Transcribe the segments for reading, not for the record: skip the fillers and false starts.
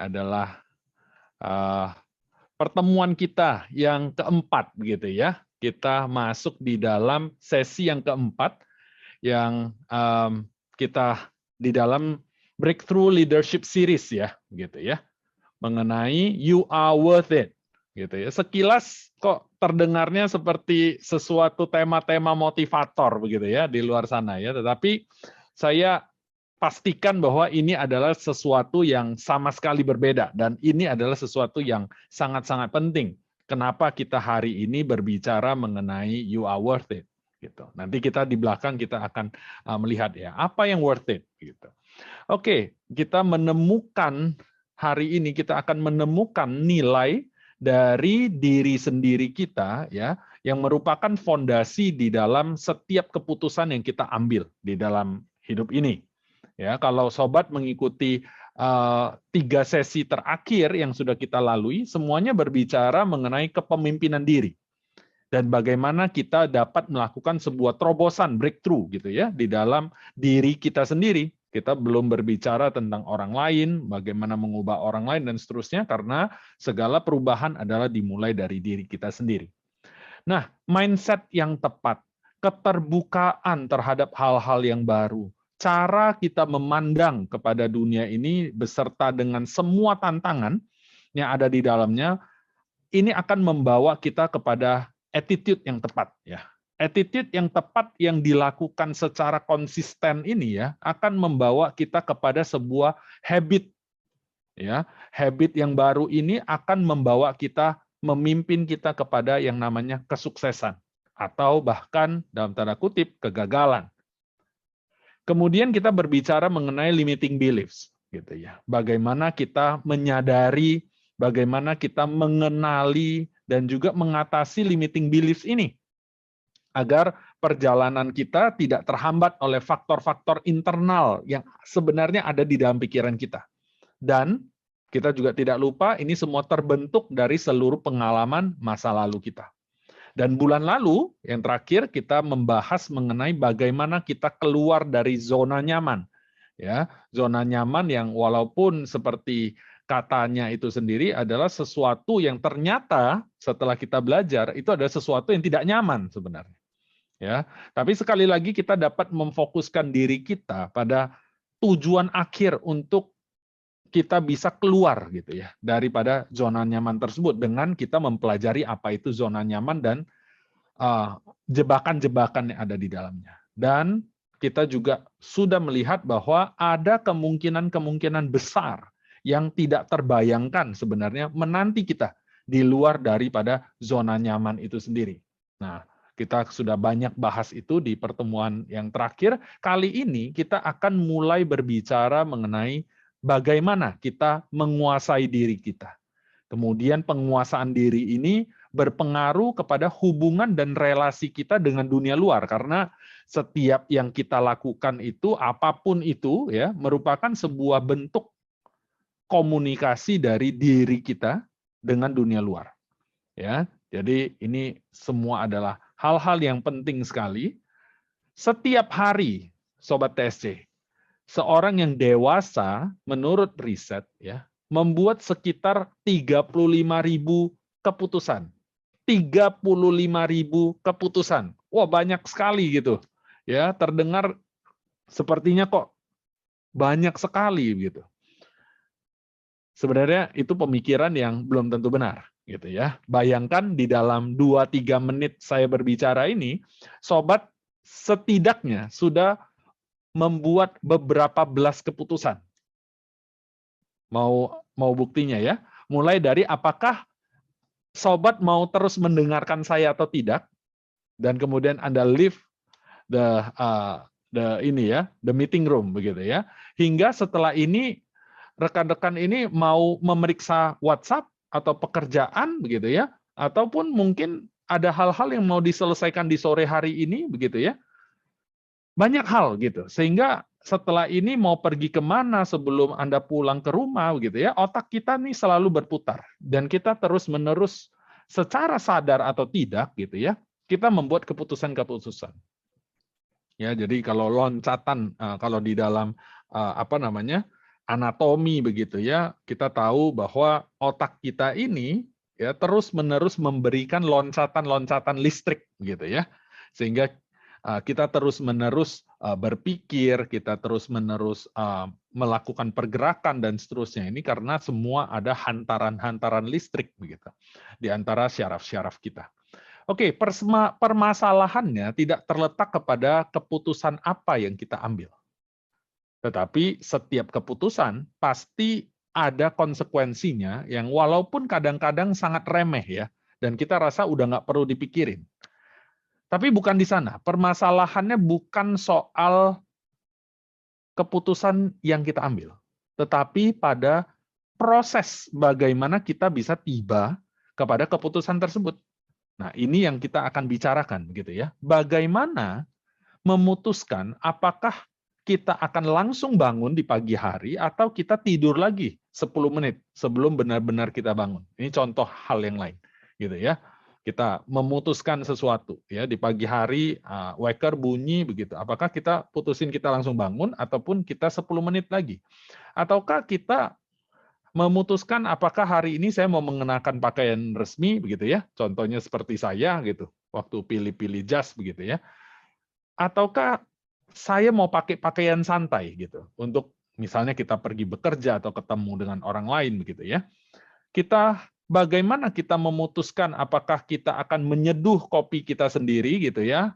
adalah pertemuan kita yang keempat, begitu ya. Kita masuk di dalam sesi yang keempat, yang kita di dalam Breakthrough Leadership Series ya, gitu ya, mengenai You Are Worth It, gitu ya. Sekilas kok terdengarnya seperti sesuatu tema-tema motivator begitu ya di luar sana ya, tetapi saya pastikan bahwa ini adalah sesuatu yang sama sekali berbeda dan ini adalah sesuatu yang sangat-sangat penting. Kenapa kita hari ini berbicara mengenai You Are Worth It gitu. Nanti kita di belakang kita akan melihat ya, apa yang worth it gitu. Oke, kita menemukan hari ini kita akan menemukan nilai dari diri sendiri kita ya, yang merupakan fondasi di dalam setiap keputusan yang kita ambil di dalam hidup ini. Ya, kalau sobat mengikuti 3 sesi terakhir yang sudah kita lalui, semuanya berbicara mengenai kepemimpinan diri dan bagaimana kita dapat melakukan sebuah terobosan breakthrough gitu ya di dalam diri kita sendiri. Kita belum berbicara tentang orang lain, bagaimana mengubah orang lain dan seterusnya, karena segala perubahan adalah dimulai dari diri kita sendiri. Nah, mindset yang tepat, keterbukaan terhadap hal-hal yang baru, cara kita memandang kepada dunia ini beserta dengan semua tantangan yang ada di dalamnya, ini akan membawa kita kepada attitude yang tepat ya. Attitude yang tepat yang dilakukan secara konsisten ini ya akan membawa kita kepada sebuah habit ya. Habit yang baru ini akan membawa kita, memimpin kita kepada yang namanya kesuksesan atau bahkan dalam tanda kutip kegagalan. Kemudian kita berbicara mengenai limiting beliefs gitu ya. Bagaimana kita menyadari, bagaimana kita mengenali dan juga mengatasi limiting beliefs ini agar perjalanan kita tidak terhambat oleh faktor-faktor internal yang sebenarnya ada di dalam pikiran kita. Dan kita juga tidak lupa ini semua terbentuk dari seluruh pengalaman masa lalu kita. Dan bulan lalu, yang terakhir, kita membahas mengenai bagaimana kita keluar dari zona nyaman. Ya, zona nyaman yang walaupun seperti katanya itu sendiri adalah sesuatu yang ternyata setelah kita belajar, itu adalah sesuatu yang tidak nyaman sebenarnya. Ya, tapi sekali lagi kita dapat memfokuskan diri kita pada tujuan akhir untuk kita bisa keluar gitu ya daripada zona nyaman tersebut dengan kita mempelajari apa itu zona nyaman dan jebakan-jebakan yang ada di dalamnya. Dan kita juga sudah melihat bahwa ada kemungkinan-kemungkinan besar yang tidak terbayangkan sebenarnya menanti kita di luar daripada zona nyaman itu sendiri. Nah, kita sudah banyak bahas itu di pertemuan yang terakhir. Kali ini kita akan mulai berbicara mengenai bagaimana kita menguasai diri kita. Kemudian penguasaan diri ini berpengaruh kepada hubungan dan relasi kita dengan dunia luar, karena setiap yang kita lakukan itu, apapun itu, ya, merupakan sebuah bentuk komunikasi dari diri kita dengan dunia luar. Ya, jadi ini semua adalah hal-hal yang penting sekali. Setiap hari, Sobat TSC, seorang yang dewasa menurut riset ya membuat sekitar 35.000 keputusan. 35.000 keputusan. Wah, banyak sekali gitu. Ya, terdengar sepertinya kok banyak sekali gitu. Sebenarnya itu pemikiran yang belum tentu benar gitu ya. Bayangkan di dalam 2-3 menit saya berbicara ini, sobat setidaknya sudah membuat beberapa belas keputusan. Mau buktinya ya. Mulai dari apakah sobat mau terus mendengarkan saya atau tidak, dan kemudian Anda leave the meeting room begitu ya. Hingga setelah ini rekan-rekan ini mau memeriksa WhatsApp atau pekerjaan begitu ya, ataupun mungkin ada hal-hal yang mau diselesaikan di sore hari ini begitu ya. Banyak hal gitu, sehingga setelah ini mau pergi kemana sebelum Anda pulang ke rumah gitu ya, otak kita nih selalu berputar dan kita terus-menerus secara sadar atau tidak gitu ya, kita membuat keputusan-keputusan. Ya, jadi kalau loncatan, kalau di dalam anatomi begitu ya, kita tahu bahwa otak kita ini ya terus-menerus memberikan loncatan-loncatan listrik gitu ya. Sehingga kita terus-menerus berpikir, kita terus-menerus melakukan pergerakan dan seterusnya. Ini karena semua ada hantaran-hantaran listrik begitu di antara syaraf-syaraf kita. Oke, permasalahannya tidak terletak kepada keputusan apa yang kita ambil. Tetapi setiap keputusan pasti ada konsekuensinya yang walaupun kadang-kadang sangat remeh ya, dan kita rasa udah nggak perlu dipikirin. Tapi bukan di sana. Permasalahannya bukan soal keputusan yang kita ambil, tetapi pada proses bagaimana kita bisa tiba kepada keputusan tersebut. Nah, ini yang kita akan bicarakan gitu ya. Bagaimana memutuskan apakah kita akan langsung bangun di pagi hari atau kita tidur lagi 10 menit sebelum benar-benar kita bangun. Ini contoh hal yang lain gitu ya. Kita memutuskan sesuatu ya di pagi hari, waker bunyi begitu. Apakah kita putusin kita langsung bangun ataupun kita 10 menit lagi? Ataukah kita memutuskan apakah hari ini saya mau mengenakan pakaian resmi begitu ya? Contohnya seperti saya gitu, waktu pilih-pilih jas begitu ya. Ataukah saya mau pakai pakaian santai gitu untuk misalnya kita pergi bekerja atau ketemu dengan orang lain begitu ya. Bagaimana kita memutuskan apakah kita akan menyeduh kopi kita sendiri gitu ya.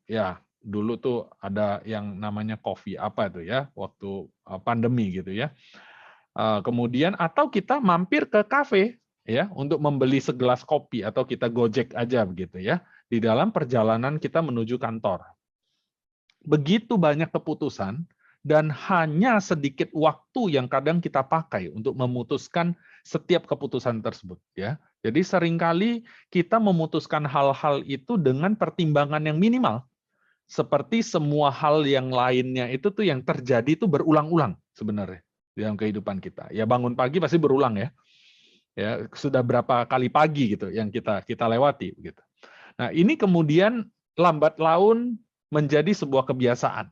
Ya, dulu tuh ada yang namanya kopi apa itu ya, waktu pandemi gitu ya. Kemudian atau kita mampir ke kafe ya untuk membeli segelas kopi atau kita Gojek aja begitu ya di dalam perjalanan kita menuju kantor. Begitu banyak keputusan dan hanya sedikit waktu yang kadang kita pakai untuk memutuskan setiap keputusan tersebut ya. Jadi seringkali kita memutuskan hal-hal itu dengan pertimbangan yang minimal. Seperti semua hal yang lainnya itu tuh yang terjadi itu berulang-ulang sebenarnya dalam kehidupan kita. Ya bangun pagi pasti berulang ya. Ya, sudah berapa kali pagi gitu yang kita lewati gitu. Nah, ini kemudian lambat laun menjadi sebuah kebiasaan.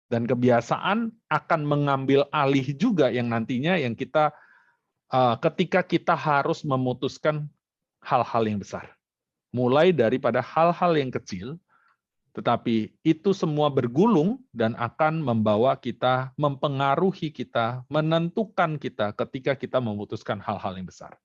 Dan kebiasaan akan mengambil alih juga yang nantinya yang kita ketika kita harus memutuskan hal-hal yang besar. Mulai daripada hal-hal yang kecil, tetapi itu semua bergulung dan akan membawa kita, mempengaruhi kita, menentukan kita ketika kita memutuskan hal-hal yang besar.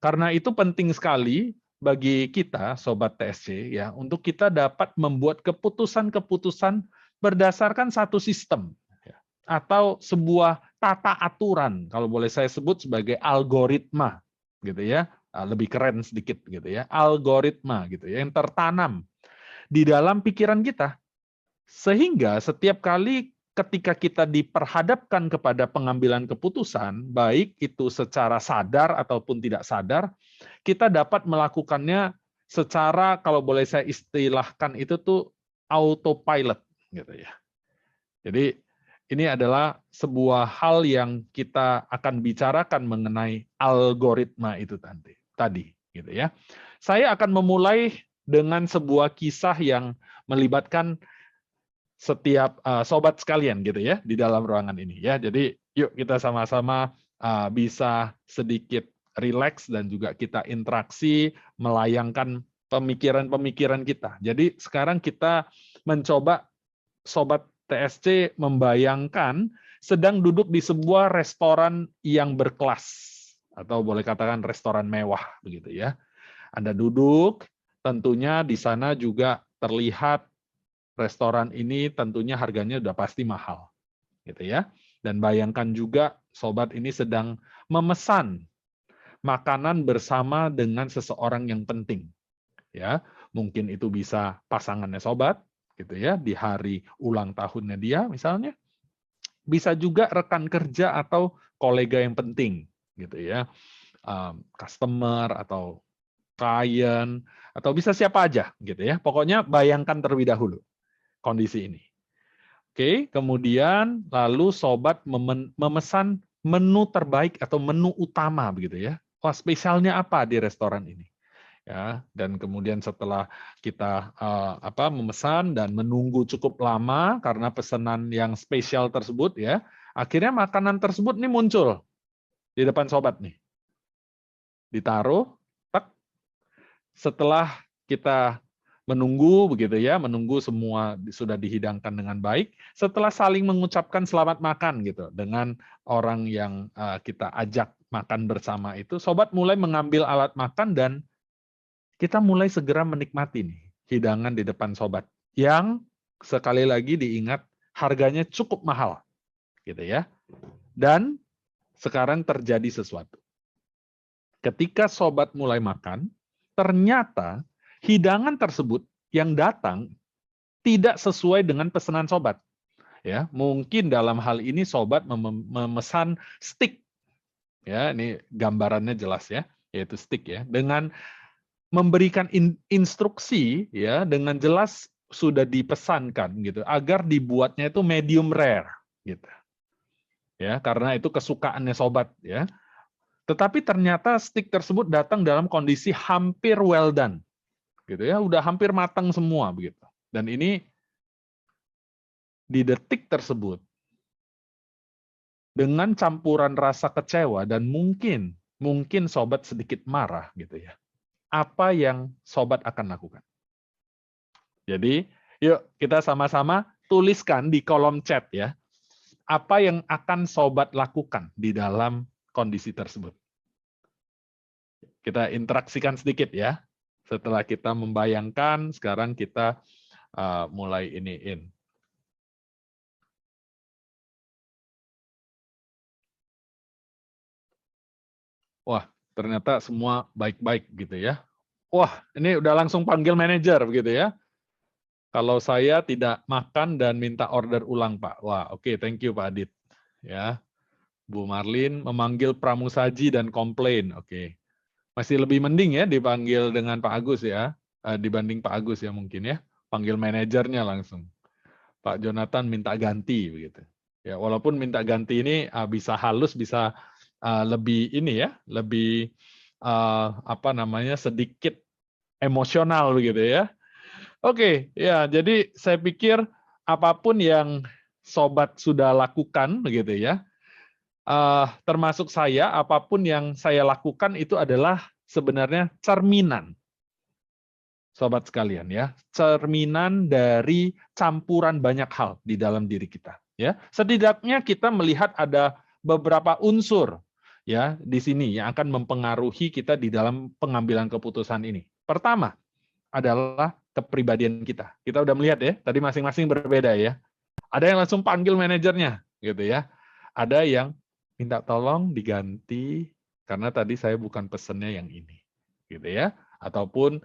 Karena itu penting sekali bagi kita, Sobat TSC, ya, untuk kita dapat membuat keputusan-keputusan berdasarkan satu sistem, ya, atau sebuah tata aturan, kalau boleh saya sebut sebagai algoritma, gitu ya, lebih keren sedikit, gitu ya, algoritma, gitu ya, yang tertanam di dalam pikiran kita, sehingga setiap kali ketika kita diperhadapkan kepada pengambilan keputusan, baik itu secara sadar ataupun tidak sadar, kita dapat melakukannya secara, kalau boleh saya istilahkan itu tuh autopilot gitu ya. Jadi ini adalah sebuah hal yang kita akan bicarakan mengenai algoritma itu tadi gitu ya. Saya akan memulai dengan sebuah kisah yang melibatkan setiap sobat sekalian gitu ya di dalam ruangan ini ya. Jadi yuk kita sama-sama bisa sedikit rileks dan juga kita interaksi melayangkan pemikiran-pemikiran kita. Jadi sekarang kita mencoba sobat TSC membayangkan sedang duduk di sebuah restoran yang berkelas atau boleh katakan restoran mewah begitu ya. Anda duduk, tentunya di sana juga terlihat restoran ini tentunya harganya udah pasti mahal, gitu ya. Dan bayangkan juga sobat ini sedang memesan makanan bersama dengan seseorang yang penting, ya. Mungkin itu bisa pasangannya sobat, gitu ya, di hari ulang tahunnya dia misalnya. Bisa juga rekan kerja atau kolega yang penting, gitu ya. Customer atau klien atau bisa siapa aja, gitu ya. Pokoknya bayangkan terlebih dahulu kondisi ini. Oke, kemudian lalu sobat memesan menu terbaik atau menu utama begitu ya. Wah, spesialnya apa di restoran ini? Ya, dan kemudian setelah kita memesan dan menunggu cukup lama karena pesanan yang spesial tersebut ya, Akhirnya makanan tersebut nih muncul di depan sobat nih. Ditaruh, tak. Setelah kita menunggu begitu ya, menunggu semua sudah dihidangkan dengan baik, setelah saling mengucapkan selamat makan gitu dengan orang yang kita ajak makan bersama itu, sobat mulai mengambil alat makan dan kita mulai segera menikmati nih hidangan di depan sobat yang sekali lagi diingat harganya cukup mahal gitu ya. Dan sekarang terjadi sesuatu. Ketika sobat mulai makan, ternyata hidangan tersebut yang datang tidak sesuai dengan pesanan sobat. Ya, mungkin dalam hal ini sobat memesan steak. Ya, ini gambarannya jelas ya, yaitu steak ya. Dengan memberikan instruksi ya, dengan jelas sudah dipesankan gitu agar dibuatnya itu medium rare gitu. Ya, karena itu kesukaannya sobat ya. Tetapi ternyata steak tersebut datang dalam kondisi hampir well done. Gitu ya, udah hampir matang semua begitu. Dan ini di detik tersebut dengan campuran rasa kecewa dan mungkin sobat sedikit marah gitu ya. Apa yang sobat akan lakukan? Jadi, yuk kita sama-sama tuliskan di kolom chat ya. Apa yang akan sobat lakukan di dalam kondisi tersebut? Kita interaksikan sedikit ya. Setelah kita membayangkan, sekarang kita mulai iniin. Wah, ternyata semua baik-baik gitu ya. Wah, ini udah langsung panggil manajer begitu ya. Kalau saya tidak makan dan minta order ulang, Pak. Wah, oke, thank you Pak Adit. Ya, Bu Marlin memanggil pramusaji dan komplain. Oke. Masih lebih mending ya dipanggil dengan Pak Agus ya, dibanding Pak Agus ya mungkin ya. Panggil manajernya langsung. Pak Jonathan minta ganti begitu. Ya, walaupun minta ganti ini bisa halus, bisa lebih ini ya, lebih apa namanya sedikit emosional begitu ya. Oke, ya jadi saya pikir apapun yang sobat sudah lakukan begitu ya, termasuk saya, apapun yang saya lakukan itu adalah sebenarnya cerminan, sobat sekalian ya, cerminan dari campuran banyak hal di dalam diri kita. Ya, setidaknya kita melihat ada beberapa unsur ya di sini yang akan mempengaruhi kita di dalam pengambilan keputusan ini. Pertama adalah kepribadian kita. Kita udah melihat ya, tadi masing-masing berbeda ya. Ada yang langsung panggil manajernya, gitu ya. Ada yang minta tolong diganti karena tadi saya bukan pesennya yang ini, gitu ya. Ataupun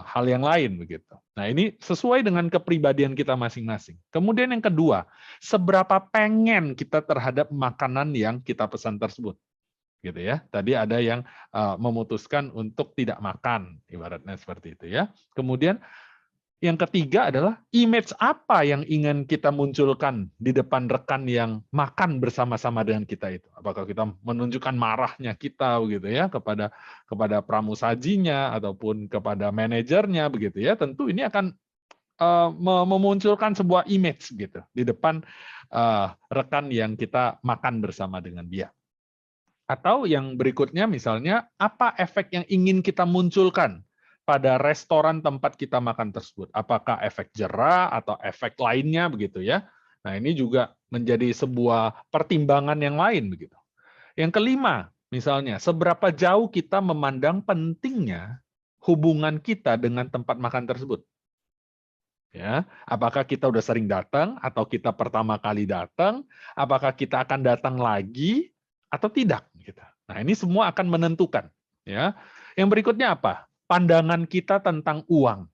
hal yang lain begitu. Nah ini sesuai dengan kepribadian kita masing-masing. Kemudian yang kedua, seberapa pengen kita terhadap makanan yang kita pesan tersebut. Gitu ya. Tadi ada yang memutuskan untuk tidak makan, ibaratnya seperti itu ya. Kemudian yang ketiga adalah image apa yang ingin kita munculkan di depan rekan yang makan bersama-sama dengan kita itu. Apakah kita menunjukkan marahnya kita begitu ya kepada pramusajinya ataupun kepada manajernya begitu ya. Tentu ini akan memunculkan sebuah image gitu di depan rekan yang kita makan bersama dengan dia. Atau yang berikutnya misalnya, apa efek yang ingin kita munculkan pada restoran tempat kita makan tersebut? Apakah efek jera atau efek lainnya begitu ya? Nah ini juga menjadi sebuah pertimbangan yang lain begitu. Yang kelima, misalnya, seberapa jauh kita memandang pentingnya hubungan kita dengan tempat makan tersebut? Ya, apakah kita udah sering datang atau kita pertama kali datang? Apakah kita akan datang lagi atau tidak? Gitu. Nah, ini semua akan menentukan. Ya, yang berikutnya apa? Pandangan kita tentang uang,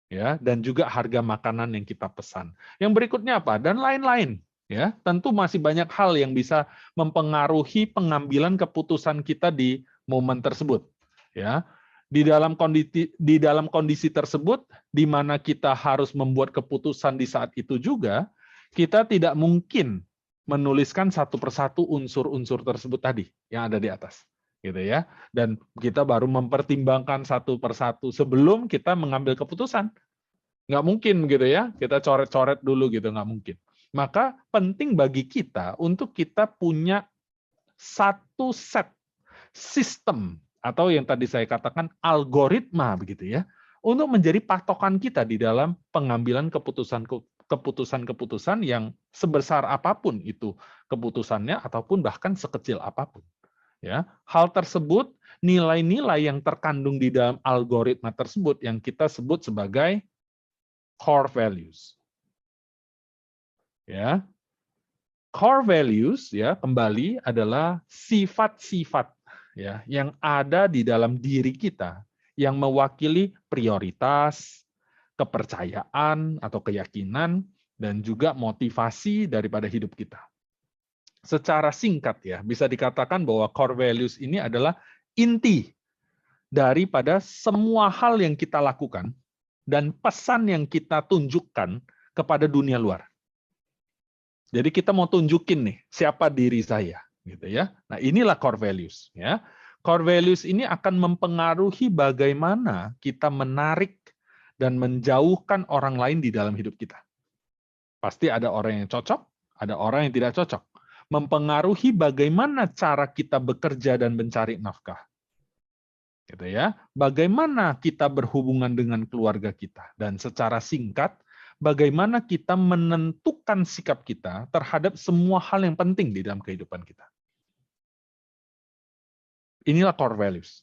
ya, dan juga harga makanan yang kita pesan. Yang berikutnya apa? Dan lain-lain. Ya, tentu masih banyak hal yang bisa mempengaruhi pengambilan keputusan kita di momen tersebut. Ya, di dalam kondisi tersebut, di mana kita harus membuat keputusan di saat itu juga, kita tidak mungkin menuliskan satu persatu unsur-unsur tersebut tadi yang ada di atas, gitu ya. Dan kita baru mempertimbangkan satu persatu sebelum kita mengambil keputusan. Nggak mungkin gitu ya, kita coret-coret dulu gitu, nggak mungkin. Maka penting bagi kita untuk kita punya satu set sistem atau yang tadi saya katakan algoritma begitu ya, untuk menjadi patokan kita di dalam pengambilan keputusan-keputusan yang sebesar apapun itu keputusannya ataupun bahkan sekecil apapun. Ya, hal tersebut, nilai-nilai yang terkandung di dalam algoritma tersebut yang kita sebut sebagai core values. Ya, core values ya kembali adalah sifat-sifat ya yang ada di dalam diri kita yang mewakili prioritas, kepercayaan atau keyakinan dan juga motivasi daripada hidup kita. Secara singkat ya, bisa dikatakan bahwa core values ini adalah inti daripada semua hal yang kita lakukan dan pesan yang kita tunjukkan kepada dunia luar. Jadi kita mau tunjukin nih siapa diri saya, gitu ya. Nah, inilah core values ya. Core values ini akan mempengaruhi bagaimana kita menarik dan menjauhkan orang lain di dalam hidup kita. Pasti ada orang yang cocok, ada orang yang tidak cocok. Mempengaruhi bagaimana cara kita bekerja dan mencari nafkah. Gitu ya. Bagaimana kita berhubungan dengan keluarga kita dan secara singkat bagaimana kita menentukan sikap kita terhadap semua hal yang penting di dalam kehidupan kita. Inilah core values.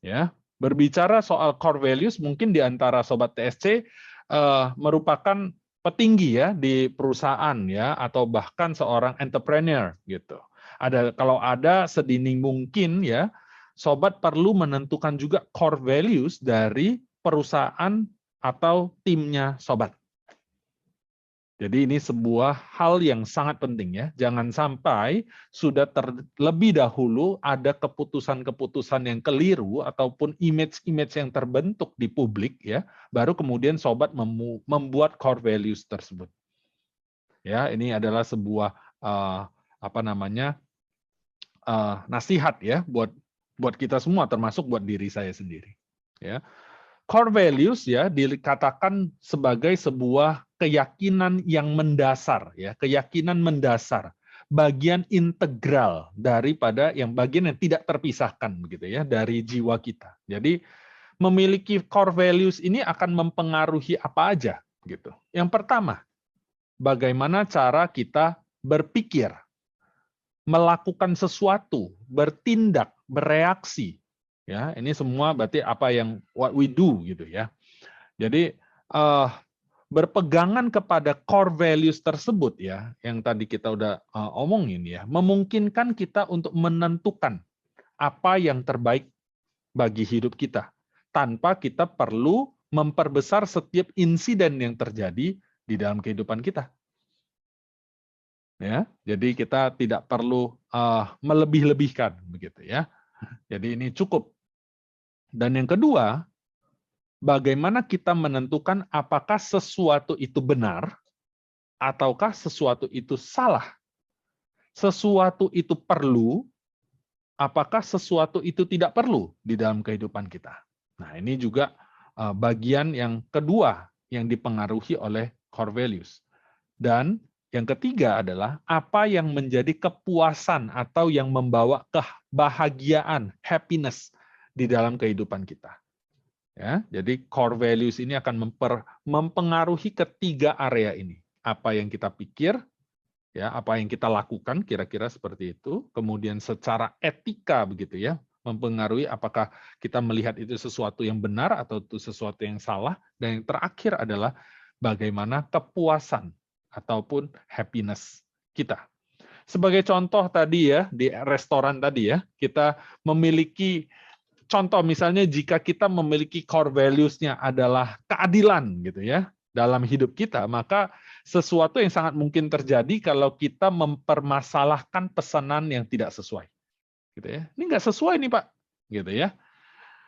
Ya, berbicara soal core values mungkin di antara sobat TSC merupakan petinggi ya di perusahaan ya atau bahkan seorang entrepreneur gitu. Kalau ada sedini mungkin ya, sobat perlu menentukan juga core values dari perusahaan atau timnya sobat. Jadi ini sebuah hal yang sangat penting ya. Jangan sampai sudah terlebih dahulu ada keputusan-keputusan yang keliru ataupun image-image yang terbentuk di publik ya, baru kemudian sobat membuat core values tersebut. Ya, ini adalah sebuah nasihat ya buat kita semua termasuk buat diri saya sendiri. Ya. Core values ya dikatakan sebagai sebuah keyakinan yang mendasar ya, keyakinan mendasar, bagian integral daripada bagian yang tidak terpisahkan begitu ya dari jiwa kita. Jadi memiliki core values ini akan mempengaruhi apa aja gitu. Yang pertama, bagaimana cara kita berpikir, melakukan sesuatu, bertindak, bereaksi. Ya, ini semua berarti apa yang what we do gitu ya. Jadi berpegangan kepada core values tersebut ya, yang tadi kita udah omongin ya, memungkinkan kita untuk menentukan apa yang terbaik bagi hidup kita tanpa kita perlu memperbesar setiap insiden yang terjadi di dalam kehidupan kita. Ya, jadi kita tidak perlu melebih-lebihkan begitu ya. Jadi ini cukup. Dan yang kedua, bagaimana kita menentukan apakah sesuatu itu benar ataukah sesuatu itu salah. Sesuatu itu perlu, apakah sesuatu itu tidak perlu di dalam kehidupan kita. Nah, ini juga bagian yang kedua yang dipengaruhi oleh core values. Dan yang ketiga adalah apa yang menjadi kepuasan atau yang membawa kebahagiaan, happiness di dalam kehidupan kita. Ya, jadi core values ini akan mempengaruhi ketiga area ini. Apa yang kita pikir, ya, apa yang kita lakukan, kira-kira seperti itu. Kemudian secara etika begitu ya, mempengaruhi apakah kita melihat itu sesuatu yang benar atau itu sesuatu yang salah. Dan yang terakhir adalah bagaimana kepuasan ataupun happiness kita. Sebagai contoh tadi ya, di restoran tadi ya, kita memiliki contoh misalnya jika kita memiliki core values-nya adalah keadilan gitu ya dalam hidup kita, maka sesuatu yang sangat mungkin terjadi kalau kita mempermasalahkan pesanan yang tidak sesuai. Gitu ya. Ini nggak sesuai nih Pak. Gitu ya.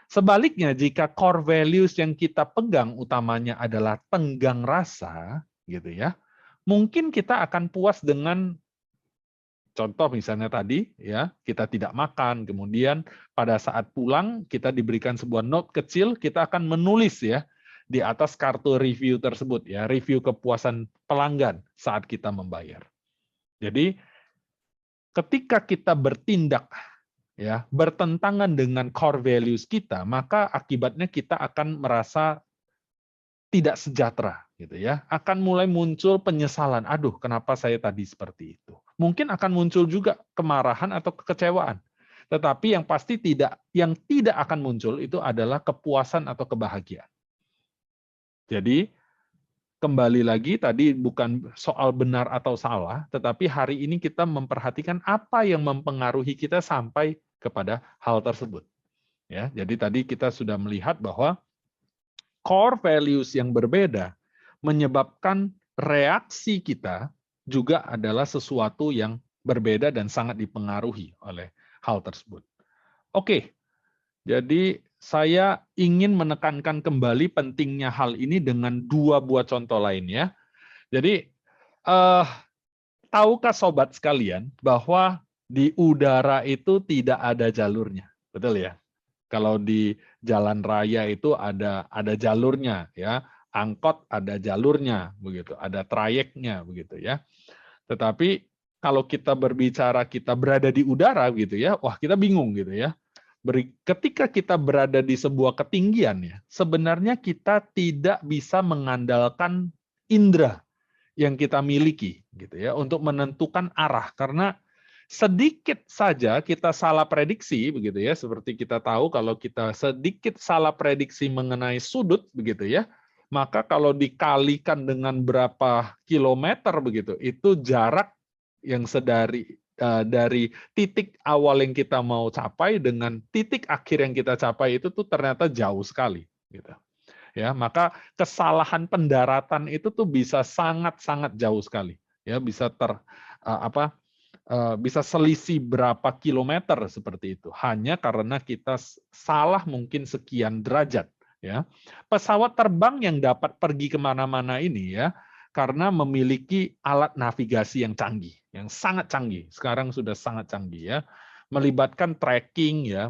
Sebaliknya jika core values yang kita pegang utamanya adalah tenggang rasa, gitu ya, mungkin kita akan puas dengan contoh misalnya tadi ya, kita tidak makan, kemudian pada saat pulang kita diberikan sebuah note kecil, kita akan menulis ya di atas kartu review tersebut, ya, review kepuasan pelanggan saat kita membayar. Jadi ketika kita bertindak, ya, bertentangan dengan core values kita, maka akibatnya kita akan merasa tidak sejahtera, gitu ya. Akan mulai muncul penyesalan. Aduh, kenapa saya tadi seperti itu? Mungkin akan muncul juga kemarahan atau kekecewaan. Tetapi yang pasti yang tidak akan muncul itu adalah kepuasan atau kebahagiaan. Jadi kembali lagi tadi bukan soal benar atau salah, tetapi hari ini kita memperhatikan apa yang mempengaruhi kita sampai kepada hal tersebut. Ya, jadi tadi kita sudah melihat bahwa core values yang berbeda menyebabkan reaksi kita juga adalah sesuatu yang berbeda dan sangat dipengaruhi oleh hal tersebut. Oke, jadi saya ingin menekankan kembali pentingnya hal ini dengan 2 buah contoh lainnya. Jadi, tahukah sobat sekalian bahwa di udara itu tidak ada jalurnya, betul ya? Kalau di jalan raya itu ada jalurnya, ya, angkot ada jalurnya, begitu, ada trayeknya, begitu ya. Tetapi kalau kita berbicara kita berada di udara, gitu ya, wah kita bingung gitu ya. Ketika kita berada di sebuah ketinggian, ya, sebenarnya kita tidak bisa mengandalkan indera yang kita miliki, gitu ya, untuk menentukan arah, karena sedikit saja kita salah prediksi, begitu ya, seperti kita tahu kalau kita sedikit salah prediksi mengenai sudut, begitu ya, maka kalau dikalikan dengan berapa kilometer begitu, itu jarak yang dari titik awal yang kita mau capai dengan titik akhir yang kita capai itu tuh ternyata jauh sekali, gitu. Ya, maka kesalahan pendaratan itu tuh bisa sangat-sangat jauh sekali, ya, bisa bisa selisih berapa kilometer seperti itu, hanya karena kita salah mungkin sekian derajat. Ya, pesawat terbang yang dapat pergi kemana-mana ini, ya, karena memiliki alat navigasi yang canggih, yang sangat canggih. Sekarang sudah sangat canggih, ya, melibatkan tracking, ya,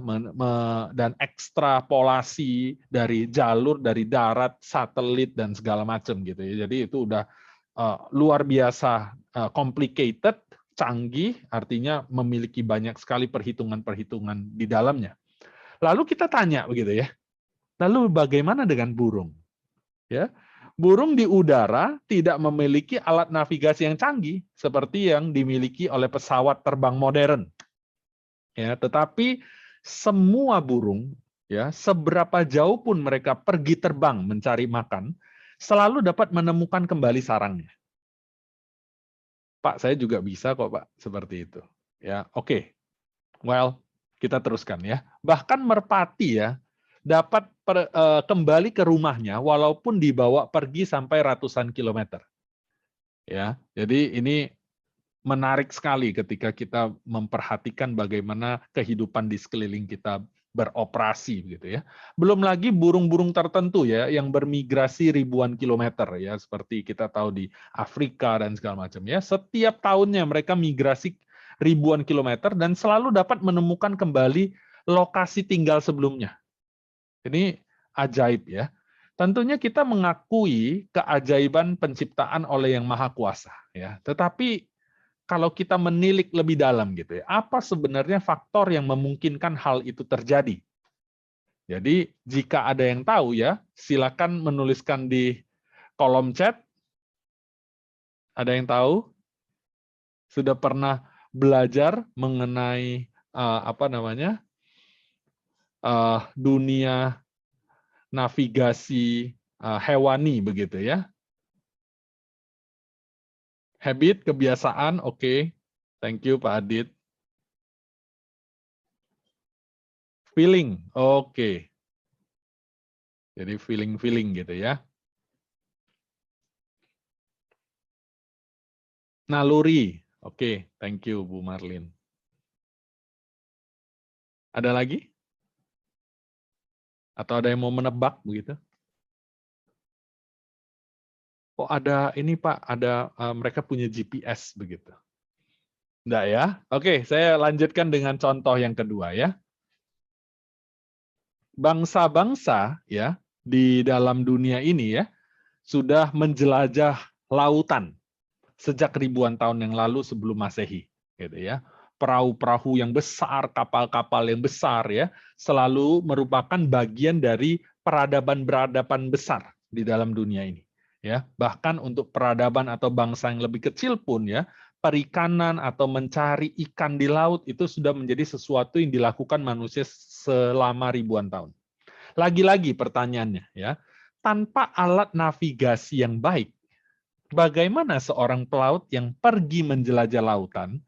dan ekstrapolasi dari jalur, dari darat, satelit dan segala macam gitu ya. Jadi itu udah luar biasa complicated, canggih, artinya memiliki banyak sekali perhitungan-perhitungan di dalamnya. Lalu kita tanya begitu ya, lalu bagaimana dengan burung? Ya, burung di udara tidak memiliki alat navigasi yang canggih seperti yang dimiliki oleh pesawat terbang modern. Ya, tetapi semua burung, ya, seberapa jauh pun mereka pergi terbang mencari makan, selalu dapat menemukan kembali sarangnya. Pak, saya juga bisa kok, Pak, seperti itu. Ya, oke. Well, kita teruskan ya. Bahkan merpati, ya, dapat kembali ke rumahnya walaupun dibawa pergi sampai ratusan kilometer. Ya, jadi ini menarik sekali ketika kita memperhatikan bagaimana kehidupan di sekeliling kita beroperasi gitu ya. Belum lagi burung-burung tertentu ya yang bermigrasi ribuan kilometer ya, seperti kita tahu di Afrika dan segala macam ya. Setiap tahunnya mereka migrasi ribuan kilometer dan selalu dapat menemukan kembali lokasi tinggal sebelumnya. Ini ajaib ya. Tentunya kita mengakui keajaiban penciptaan oleh Yang Maha Kuasa ya. Tetapi kalau kita menilik lebih dalam gitu ya, apa sebenarnya faktor yang memungkinkan hal itu terjadi? Jadi jika ada yang tahu ya, silakan menuliskan di kolom chat. Ada yang tahu? Sudah pernah belajar mengenai dunia navigasi hewani begitu ya? Habit, kebiasaan, oke. Thank you Pak Adit. Feeling, oke. Jadi feeling gitu ya. Naluri, oke. Thank you Bu Marlin. Ada lagi? Atau ada yang mau menebak begitu? Oh ada ini Pak, ada mereka punya GPS begitu. Enggak ya? Oke, saya lanjutkan dengan contoh yang kedua ya. Bangsa-bangsa ya di dalam dunia ini ya sudah menjelajah lautan sejak ribuan tahun yang lalu sebelum Masehi, gitu ya. Perahu-perahu yang besar, kapal-kapal yang besar ya, selalu merupakan bagian dari peradaban-peradaban besar di dalam dunia ini. Ya, bahkan untuk peradaban atau bangsa yang lebih kecil pun ya, perikanan atau mencari ikan di laut itu sudah menjadi sesuatu yang dilakukan manusia selama ribuan tahun. Lagi-lagi pertanyaannya ya, tanpa alat navigasi yang baik, bagaimana seorang pelaut yang pergi menjelajah lautan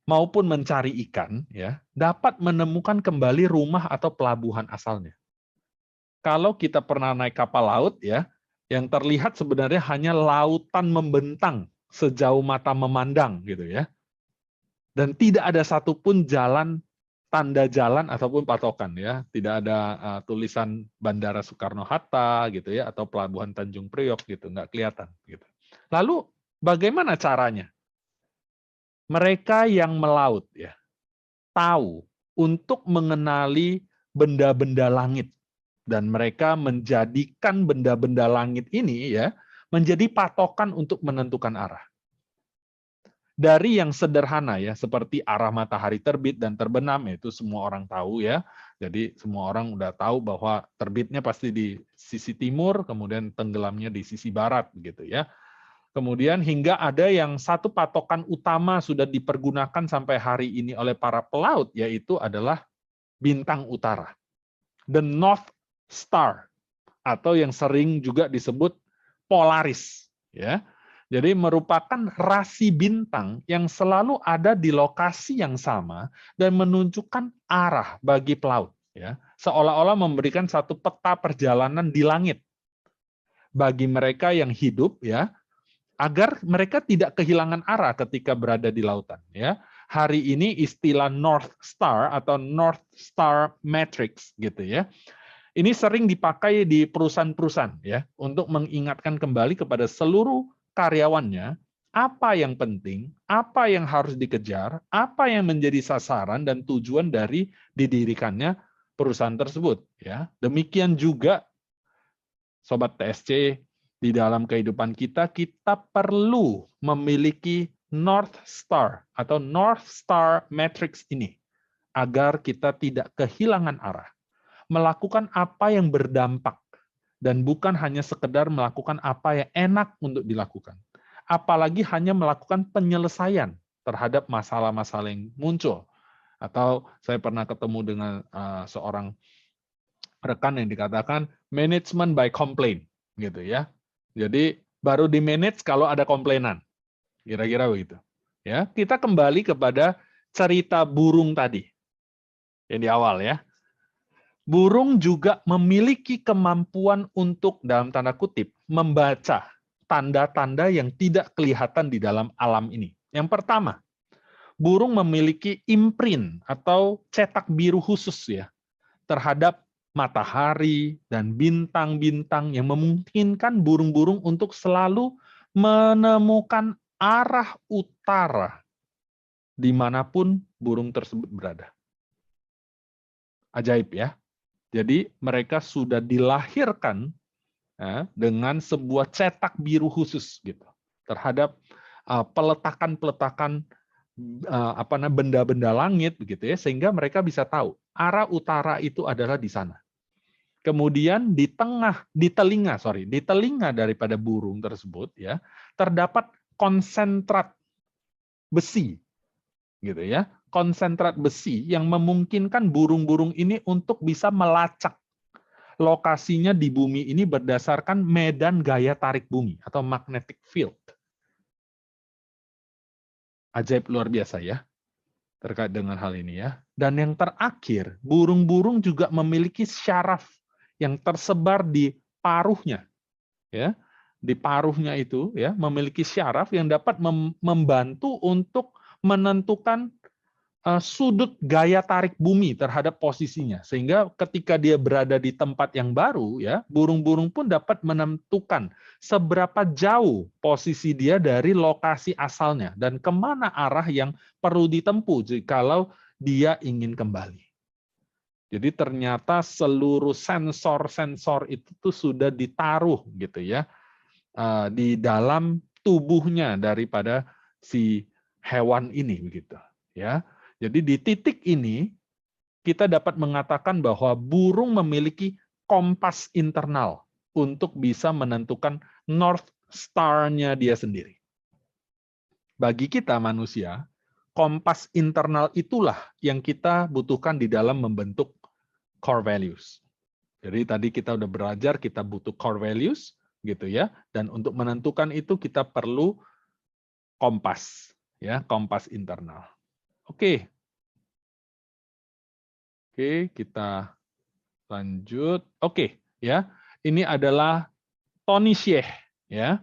maupun mencari ikan ya dapat menemukan kembali rumah atau pelabuhan asalnya? Kalau kita pernah naik kapal laut ya, yang terlihat sebenarnya hanya lautan membentang sejauh mata memandang gitu ya. Dan tidak ada satupun jalan, tanda jalan ataupun patokan ya. Tidak ada tulisan Bandara Soekarno-Hatta gitu ya atau Pelabuhan Tanjung Priok gitu, nggak kelihatan gitu. Lalu bagaimana caranya? Mereka yang melaut ya tahu untuk mengenali benda-benda langit dan mereka menjadikan benda-benda langit ini ya menjadi patokan untuk menentukan arah. Dari yang sederhana ya seperti arah matahari terbit dan terbenam itu semua orang tahu ya. Jadi semua orang udah tahu bahwa terbitnya pasti di sisi timur, kemudian tenggelamnya di sisi barat gitu ya. Kemudian hingga ada yang satu patokan utama sudah dipergunakan sampai hari ini oleh para pelaut, yaitu adalah bintang utara. The North Star, atau yang sering juga disebut Polaris. Ya. Jadi merupakan rasi bintang yang selalu ada di lokasi yang sama dan menunjukkan arah bagi pelaut. Ya. Seolah-olah memberikan satu peta perjalanan di langit bagi mereka yang hidup, ya, agar mereka tidak kehilangan arah ketika berada di lautan. Ya, hari ini istilah North Star atau North Star Matrix gitu ya. Ini sering dipakai di perusahaan-perusahaan ya untuk mengingatkan kembali kepada seluruh karyawannya apa yang penting, apa yang harus dikejar, apa yang menjadi sasaran dan tujuan dari didirikannya perusahaan tersebut. Ya, demikian juga Sobat TSC, di dalam kehidupan kita, kita perlu memiliki North Star atau North Star Matrix ini agar kita tidak kehilangan arah. Melakukan apa yang berdampak dan bukan hanya sekedar melakukan apa yang enak untuk dilakukan. Apalagi hanya melakukan penyelesaian terhadap masalah-masalah yang muncul. Atau saya pernah ketemu dengan seorang rekan yang dikatakan management by complaint gitu ya. Jadi baru di manage kalau ada komplainan. Kira-kira begitu. Ya, kita kembali kepada cerita burung tadi. Yang di awal ya. Burung juga memiliki kemampuan untuk dalam tanda kutip membaca tanda-tanda yang tidak kelihatan di dalam alam ini. Yang pertama, burung memiliki imprint atau cetak biru khusus ya terhadap matahari dan bintang-bintang yang memungkinkan burung-burung untuk selalu menemukan arah utara dimanapun burung tersebut berada. Ajaib ya. Jadi mereka sudah dilahirkan ya, dengan sebuah cetak biru khusus gitu terhadap peletakan-peletakan benda-benda langit begitu ya, sehingga mereka bisa tahu arah utara itu adalah di sana. Kemudian di telinga daripada burung tersebut ya terdapat konsentrat besi, gitu ya, konsentrat besi yang memungkinkan burung-burung ini untuk bisa melacak lokasinya di bumi ini berdasarkan medan gaya tarik bumi atau magnetic field. Ajaib luar biasa ya terkait dengan hal ini ya. Dan yang terakhir, burung-burung juga memiliki syaraf yang tersebar di paruhnya, ya, di paruhnya itu, ya, memiliki syaraf yang dapat membantu untuk menentukan sudut gaya tarik bumi terhadap posisinya, sehingga ketika dia berada di tempat yang baru, ya, burung-burung pun dapat menentukan seberapa jauh posisi dia dari lokasi asalnya dan kemana arah yang perlu ditempuh jikalau dia ingin kembali. Jadi ternyata seluruh sensor-sensor itu tuh sudah ditaruh gitu ya di dalam tubuhnya daripada si hewan ini begitu ya. Jadi di titik ini kita dapat mengatakan bahwa burung memiliki kompas internal untuk bisa menentukan North Star-nya dia sendiri. Bagi kita manusia, kompas internal itulah yang kita butuhkan di dalam membentuk core values. Jadi tadi kita udah belajar kita butuh core values gitu ya, dan untuk menentukan itu kita perlu kompas ya, kompas internal. Oke. Oke, kita lanjut. Oke, ya. Ini adalah Tony Hsieh ya,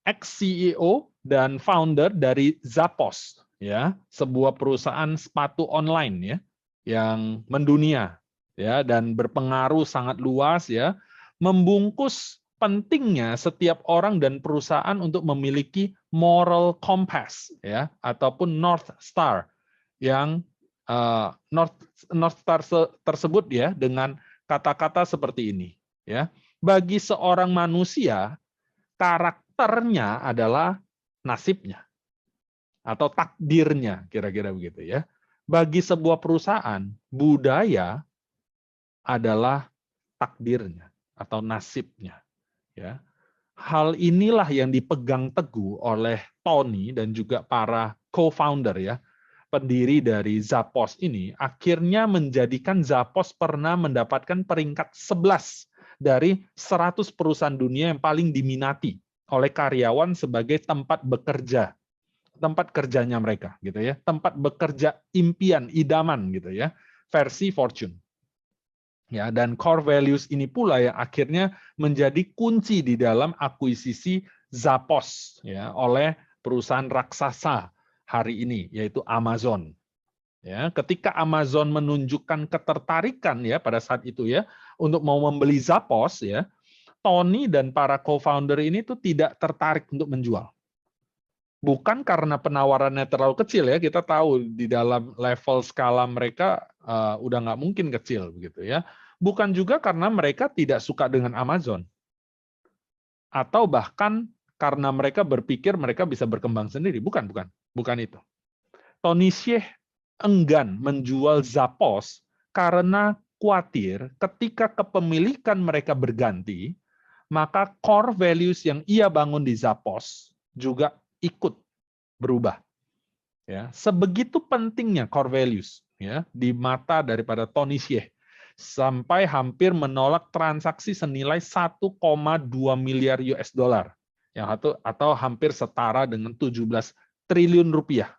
ex-CEO dan founder dari Zappos ya, sebuah perusahaan sepatu online ya yang mendunia ya dan berpengaruh sangat luas ya, membungkus pentingnya setiap orang dan perusahaan untuk memiliki moral compass ya ataupun North Star yang North Star tersebut ya dengan kata-kata seperti ini ya. Bagi seorang manusia karakternya adalah nasibnya atau takdirnya, kira-kira begitu ya. Bagi sebuah perusahaan, budaya adalah takdirnya atau nasibnya ya. Hal inilah yang dipegang teguh oleh Tony dan juga para co-founder ya, pendiri dari Zappos ini, akhirnya menjadikan Zappos pernah mendapatkan peringkat 11 dari 100 perusahaan dunia yang paling diminati oleh karyawan sebagai tempat bekerja, tempat kerjanya mereka, gitu ya, tempat bekerja impian, idaman, gitu ya, versi Fortune. Ya, dan core values ini pula yang akhirnya menjadi kunci di dalam akuisisi Zappos ya oleh perusahaan raksasa hari ini yaitu Amazon. Ya, ketika Amazon menunjukkan ketertarikan ya pada saat itu ya untuk mau membeli Zappos ya, Tony dan para co-founder ini tuh tidak tertarik untuk menjual. Bukan karena penawarannya terlalu kecil ya, kita tahu di dalam level skala mereka udah nggak mungkin kecil begitu ya. Bukan juga karena mereka tidak suka dengan Amazon. Atau bahkan karena mereka berpikir mereka bisa berkembang sendiri. Bukan itu. Tony Hsieh enggan menjual Zappos karena khawatir ketika kepemilikan mereka berganti, maka core values yang ia bangun di Zappos juga ikut berubah. Ya, sebegitu pentingnya core values ya di mata daripada Tony Hsieh sampai hampir menolak transaksi senilai 1,2 miliar US dollar yang atau hampir setara dengan 17 triliun rupiah.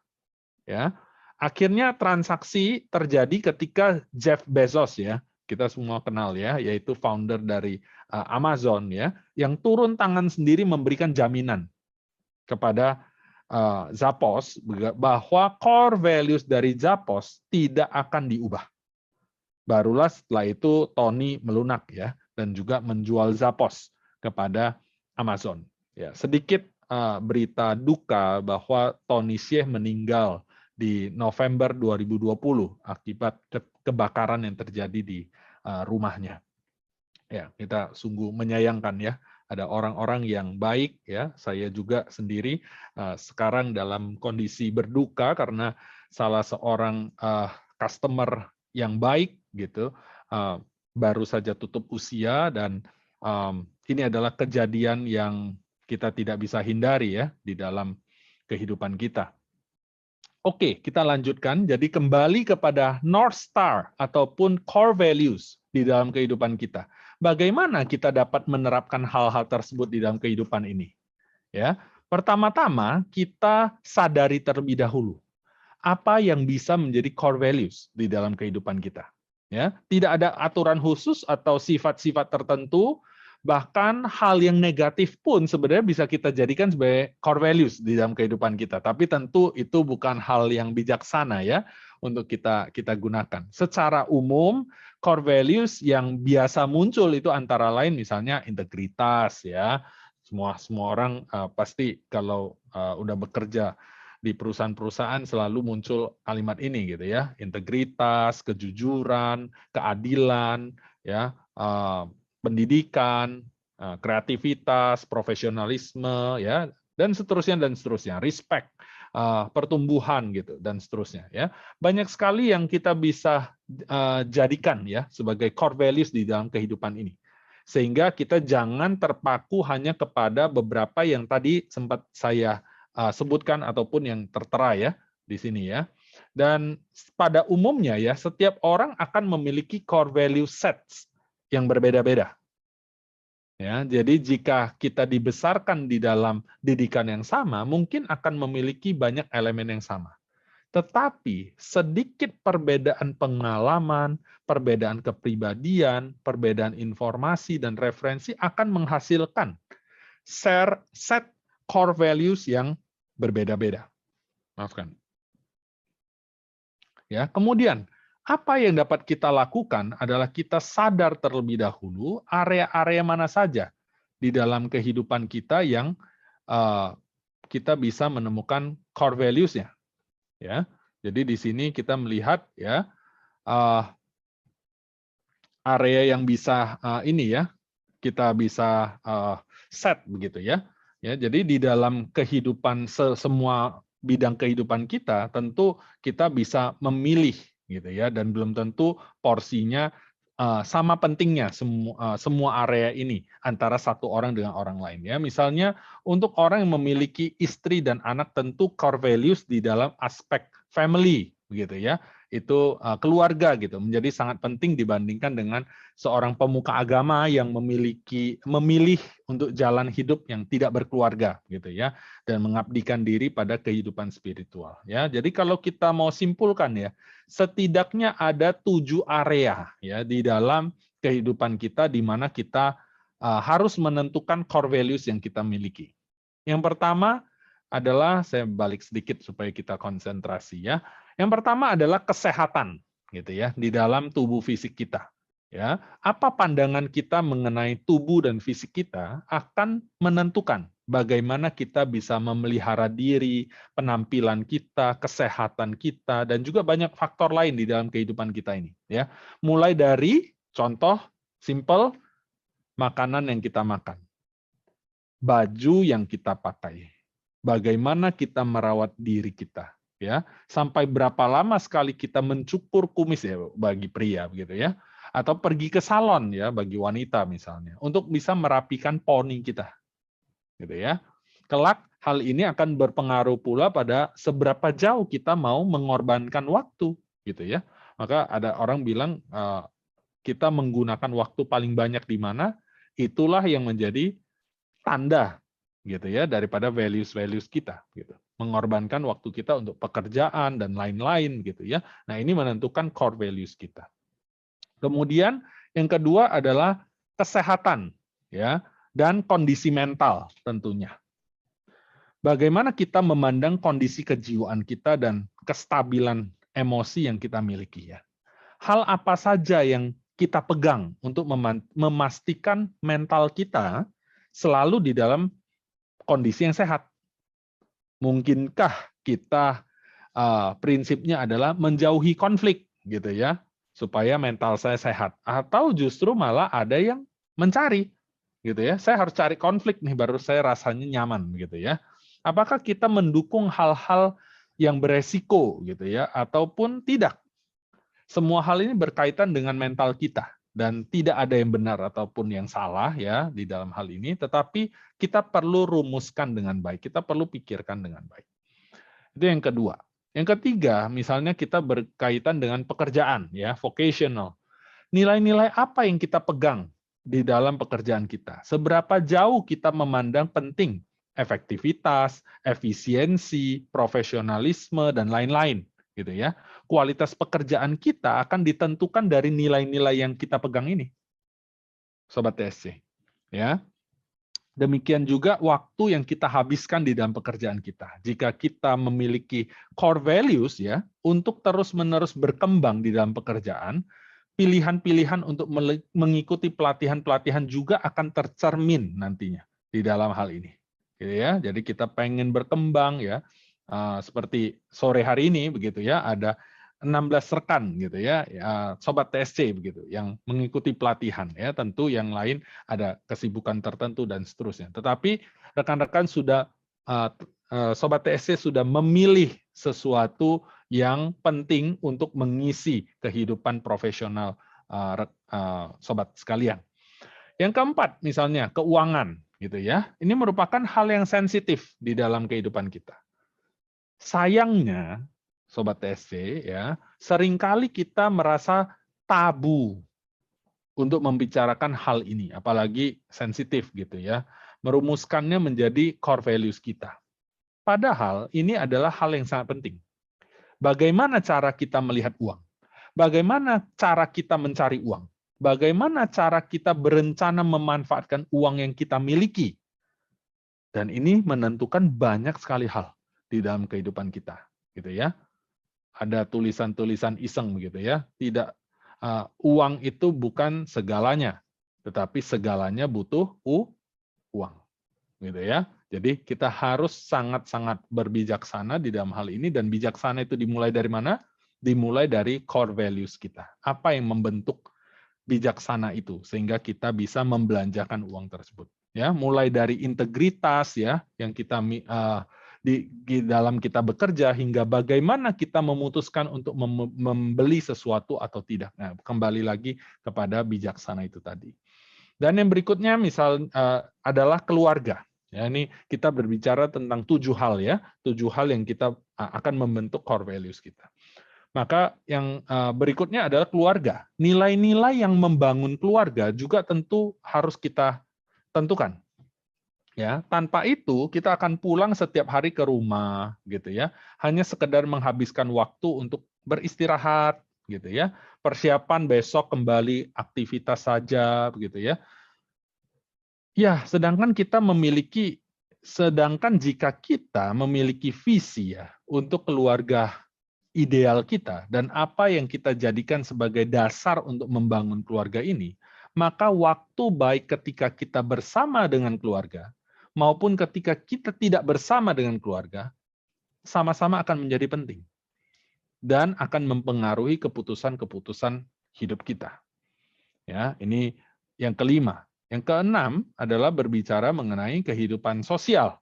Ya. Akhirnya transaksi terjadi ketika Jeff Bezos ya, kita semua kenal ya, yaitu founder dari Amazon ya, yang turun tangan sendiri memberikan jaminan kepada Zappos bahwa core values dari Zappos tidak akan diubah. Barulah setelah itu Tony melunak ya dan juga menjual Zappos kepada Amazon. Ya, sedikit berita duka bahwa Tony Hsieh meninggal di November 2020 akibat kebakaran yang terjadi di rumahnya. Ya, kita sungguh menyayangkan ya. Ada orang-orang yang baik ya. Saya juga sendiri sekarang dalam kondisi berduka karena salah seorang customer yang baik gitu baru saja tutup usia dan ini adalah kejadian yang kita tidak bisa hindari ya di dalam kehidupan kita. Oke, kita lanjutkan. Jadi kembali kepada North Star ataupun core values di dalam kehidupan kita. Bagaimana kita dapat menerapkan hal-hal tersebut di dalam kehidupan ini? Ya, pertama-tama kita sadari terlebih dahulu apa yang bisa menjadi core values di dalam kehidupan kita. Ya, tidak ada aturan khusus atau sifat-sifat tertentu. Bahkan hal yang negatif pun sebenarnya bisa kita jadikan sebagai core values di dalam kehidupan kita. Tapi tentu itu bukan hal yang bijaksana ya untuk kita gunakan. Secara umum, core values yang biasa muncul itu antara lain misalnya integritas ya. Semua orang pasti kalau udah bekerja di perusahaan-perusahaan selalu muncul kalimat ini gitu ya, integritas, kejujuran, keadilan, ya, pendidikan, kreativitas, profesionalisme, ya, dan seterusnya, respect, pertumbuhan gitu dan seterusnya, ya. Banyak sekali yang kita bisa jadikan ya sebagai core values di dalam kehidupan ini. Sehingga kita jangan terpaku hanya kepada beberapa yang tadi sempat saya sebutkan ataupun yang tertera ya di sini ya. Dan pada umumnya ya setiap orang akan memiliki core value sets yang berbeda-beda. Ya, jadi jika kita dibesarkan di dalam didikan yang sama, mungkin akan memiliki banyak elemen yang sama. Tetapi sedikit perbedaan pengalaman, perbedaan kepribadian, perbedaan informasi dan referensi akan menghasilkan set core values yang berbeda-beda. Maafkan. Ya, kemudian apa yang dapat kita lakukan adalah kita sadar terlebih dahulu area-area mana saja di dalam kehidupan kita yang kita bisa menemukan core values-nya. Ya, jadi di sini kita melihat ya area yang bisa ini ya kita bisa set begitu ya. Ya, jadi di dalam kehidupan semua bidang kehidupan kita tentu kita bisa memilih gitu ya dan belum tentu porsinya sama pentingnya semua area ini antara satu orang dengan orang lain ya. Misalnya untuk orang yang memiliki istri dan anak tentu core values di dalam aspek family begitu ya. Itu keluarga gitu menjadi sangat penting dibandingkan dengan seorang pemuka agama yang memilih untuk jalan hidup yang tidak berkeluarga gitu ya dan mengabdikan diri pada kehidupan spiritual ya. Jadi kalau kita mau simpulkan ya setidaknya ada 7 area ya di dalam kehidupan kita di mana kita harus menentukan core values yang kita miliki. Yang pertama adalah saya balik sedikit supaya kita konsentrasi ya. Yang pertama adalah kesehatan gitu ya di dalam tubuh fisik kita. Ya, apa pandangan kita mengenai tubuh dan fisik kita akan menentukan bagaimana kita bisa memelihara diri, penampilan kita, kesehatan kita, dan juga banyak faktor lain di dalam kehidupan kita ini. Ya, mulai dari contoh simple makanan yang kita makan, baju yang kita pakai, bagaimana kita merawat diri kita, ya, sampai berapa lama sekali kita mencukur kumis ya bagi pria, begitu ya. Atau pergi ke salon ya bagi wanita misalnya untuk bisa merapikan poni kita. Gitu ya. Kelak hal ini akan berpengaruh pula pada seberapa jauh kita mau mengorbankan waktu gitu ya. Maka ada orang bilang kita menggunakan waktu paling banyak di mana itulah yang menjadi tanda gitu ya daripada values-values kita gitu. Mengorbankan waktu kita untuk pekerjaan dan lain-lain gitu ya. Nah, ini menentukan core values kita. Kemudian yang kedua adalah kesehatan ya dan kondisi mental tentunya. Bagaimana kita memandang kondisi kejiwaan kita dan kestabilan emosi yang kita miliki ya. Hal apa saja yang kita pegang untuk memastikan mental kita selalu di dalam kondisi yang sehat. Mungkinkah kita prinsipnya adalah menjauhi konflik gitu ya supaya mental saya sehat, atau justru malah ada yang mencari gitu ya, saya harus cari konflik nih baru saya rasanya nyaman gitu ya. Apakah kita mendukung hal-hal yang beresiko gitu ya ataupun tidak? Semua hal ini berkaitan dengan mental kita dan tidak ada yang benar ataupun yang salah ya di dalam hal ini, tetapi kita perlu rumuskan dengan baik, kita perlu pikirkan dengan baik. Itu yang kedua. Yang ketiga, misalnya kita berkaitan dengan pekerjaan, ya, vocational. Nilai-nilai apa yang kita pegang di dalam pekerjaan kita? Seberapa jauh kita memandang penting efektivitas, efisiensi, profesionalisme, dan lain-lain, gitu ya. Kualitas pekerjaan kita akan ditentukan dari nilai-nilai yang kita pegang ini, Sobat TSC. Ya. Demikian juga waktu yang kita habiskan di dalam pekerjaan kita. Jika kita memiliki core values ya, untuk terus-menerus berkembang di dalam pekerjaan, pilihan-pilihan untuk mengikuti pelatihan-pelatihan juga akan tercermin nantinya di dalam hal ini. Gitu ya. Jadi kita pengen berkembang ya, seperti sore hari ini begitu ya, ada 16 rekan gitu ya, sobat TSC begitu yang mengikuti pelatihan ya. Tentu yang lain ada kesibukan tertentu dan seterusnya. Tetapi rekan-rekan sudah sobat TSC sudah memilih sesuatu yang penting untuk mengisi kehidupan profesional sobat sekalian. Yang keempat, misalnya keuangan, gitu ya. Ini merupakan hal yang sensitif di dalam kehidupan kita. Sayangnya, sobat TSC, ya, seringkali kita merasa tabu untuk membicarakan hal ini, apalagi sensitif, gitu ya. Merumuskannya menjadi core values kita. Padahal ini adalah hal yang sangat penting. Bagaimana cara kita melihat uang? Bagaimana cara kita mencari uang? Bagaimana cara kita berencana memanfaatkan uang yang kita miliki? Dan ini menentukan banyak sekali hal di dalam kehidupan kita, gitu ya. Ada tulisan-tulisan iseng begitu ya. Tidak uang itu bukan segalanya, tetapi segalanya butuh uang, gitu ya. Jadi kita harus sangat-sangat berbijaksana di dalam hal ini, dan bijaksana itu dimulai dari mana? Dimulai dari core values kita. Apa yang membentuk bijaksana itu sehingga kita bisa membelanjakan uang tersebut. Ya, mulai dari integritas ya yang kita di dalam kita bekerja, hingga bagaimana kita memutuskan untuk membeli sesuatu atau tidak. Nah, kembali lagi kepada bijaksana itu tadi. Dan yang berikutnya misal adalah keluarga. Ya, ini kita berbicara tentang 7 hal ya, 7 hal yang kita akan membentuk core values kita. Maka yang berikutnya adalah keluarga. Nilai-nilai yang membangun keluarga juga tentu harus kita tentukan. Ya, tanpa itu kita akan pulang setiap hari ke rumah gitu ya, hanya sekedar menghabiskan waktu untuk beristirahat gitu ya, persiapan besok kembali aktivitas saja begitu ya. Ya, sedangkan jika kita memiliki visi ya untuk keluarga ideal kita dan apa yang kita jadikan sebagai dasar untuk membangun keluarga ini, maka waktu baik ketika kita bersama dengan keluarga maupun ketika kita tidak bersama dengan keluarga sama-sama akan menjadi penting dan akan mempengaruhi keputusan-keputusan hidup kita. Ya, ini yang kelima. Yang keenam adalah berbicara mengenai kehidupan sosial.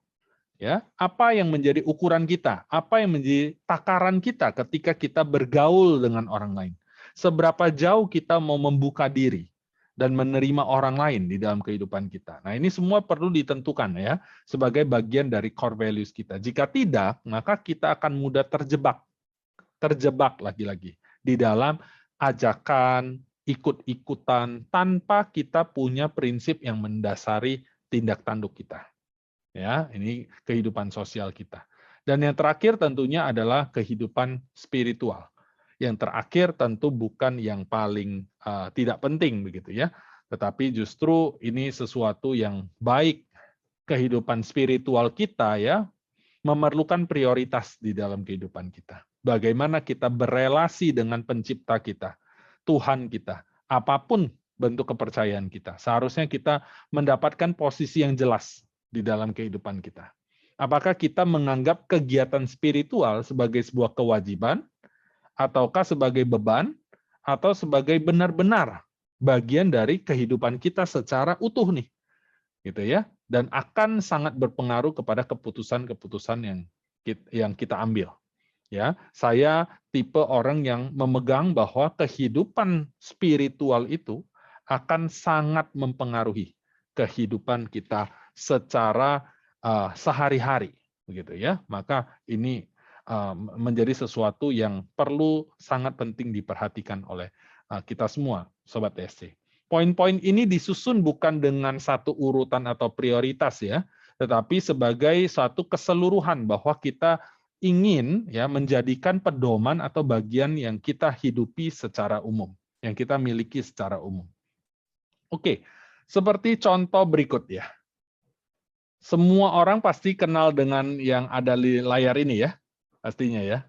Ya, apa yang menjadi ukuran kita, apa yang menjadi takaran kita ketika kita bergaul dengan orang lain. Seberapa jauh kita mau membuka diri dan menerima orang lain di dalam kehidupan kita. Nah, ini semua perlu ditentukan ya sebagai bagian dari core values kita. Jika tidak, maka kita akan mudah terjebak lagi-lagi di dalam ajakan, ikut-ikutan tanpa kita punya prinsip yang mendasari tindak tanduk kita. Ya, ini kehidupan sosial kita. Dan yang terakhir tentunya adalah kehidupan spiritual. Yang terakhir tentu bukan yang paling tidak penting begitu ya, tetapi justru ini sesuatu yang baik. Kehidupan spiritual kita ya memerlukan prioritas di dalam kehidupan kita. Bagaimana kita berelasi dengan pencipta kita, Tuhan kita, apapun bentuk kepercayaan kita. Seharusnya kita mendapatkan posisi yang jelas di dalam kehidupan kita. Apakah kita menganggap kegiatan spiritual sebagai sebuah kewajiban, ataukah sebagai beban, atau sebagai benar-benar bagian dari kehidupan kita secara utuh nih, gitu ya, dan akan sangat berpengaruh kepada keputusan-keputusan yang kita ambil. Ya, saya tipe orang yang memegang bahwa kehidupan spiritual itu akan sangat mempengaruhi kehidupan kita secara sehari-hari, begitu ya. Maka ini menjadi sesuatu yang perlu sangat penting diperhatikan oleh kita semua, Sobat TSC. Poin-poin ini disusun bukan dengan satu urutan atau prioritas ya, tetapi sebagai satu keseluruhan bahwa kita ingin ya menjadikan pedoman atau bagian yang kita hidupi secara umum, yang kita miliki secara umum. Oke, seperti contoh berikut ya. Semua orang pasti kenal dengan yang ada di layar ini ya, pastinya ya.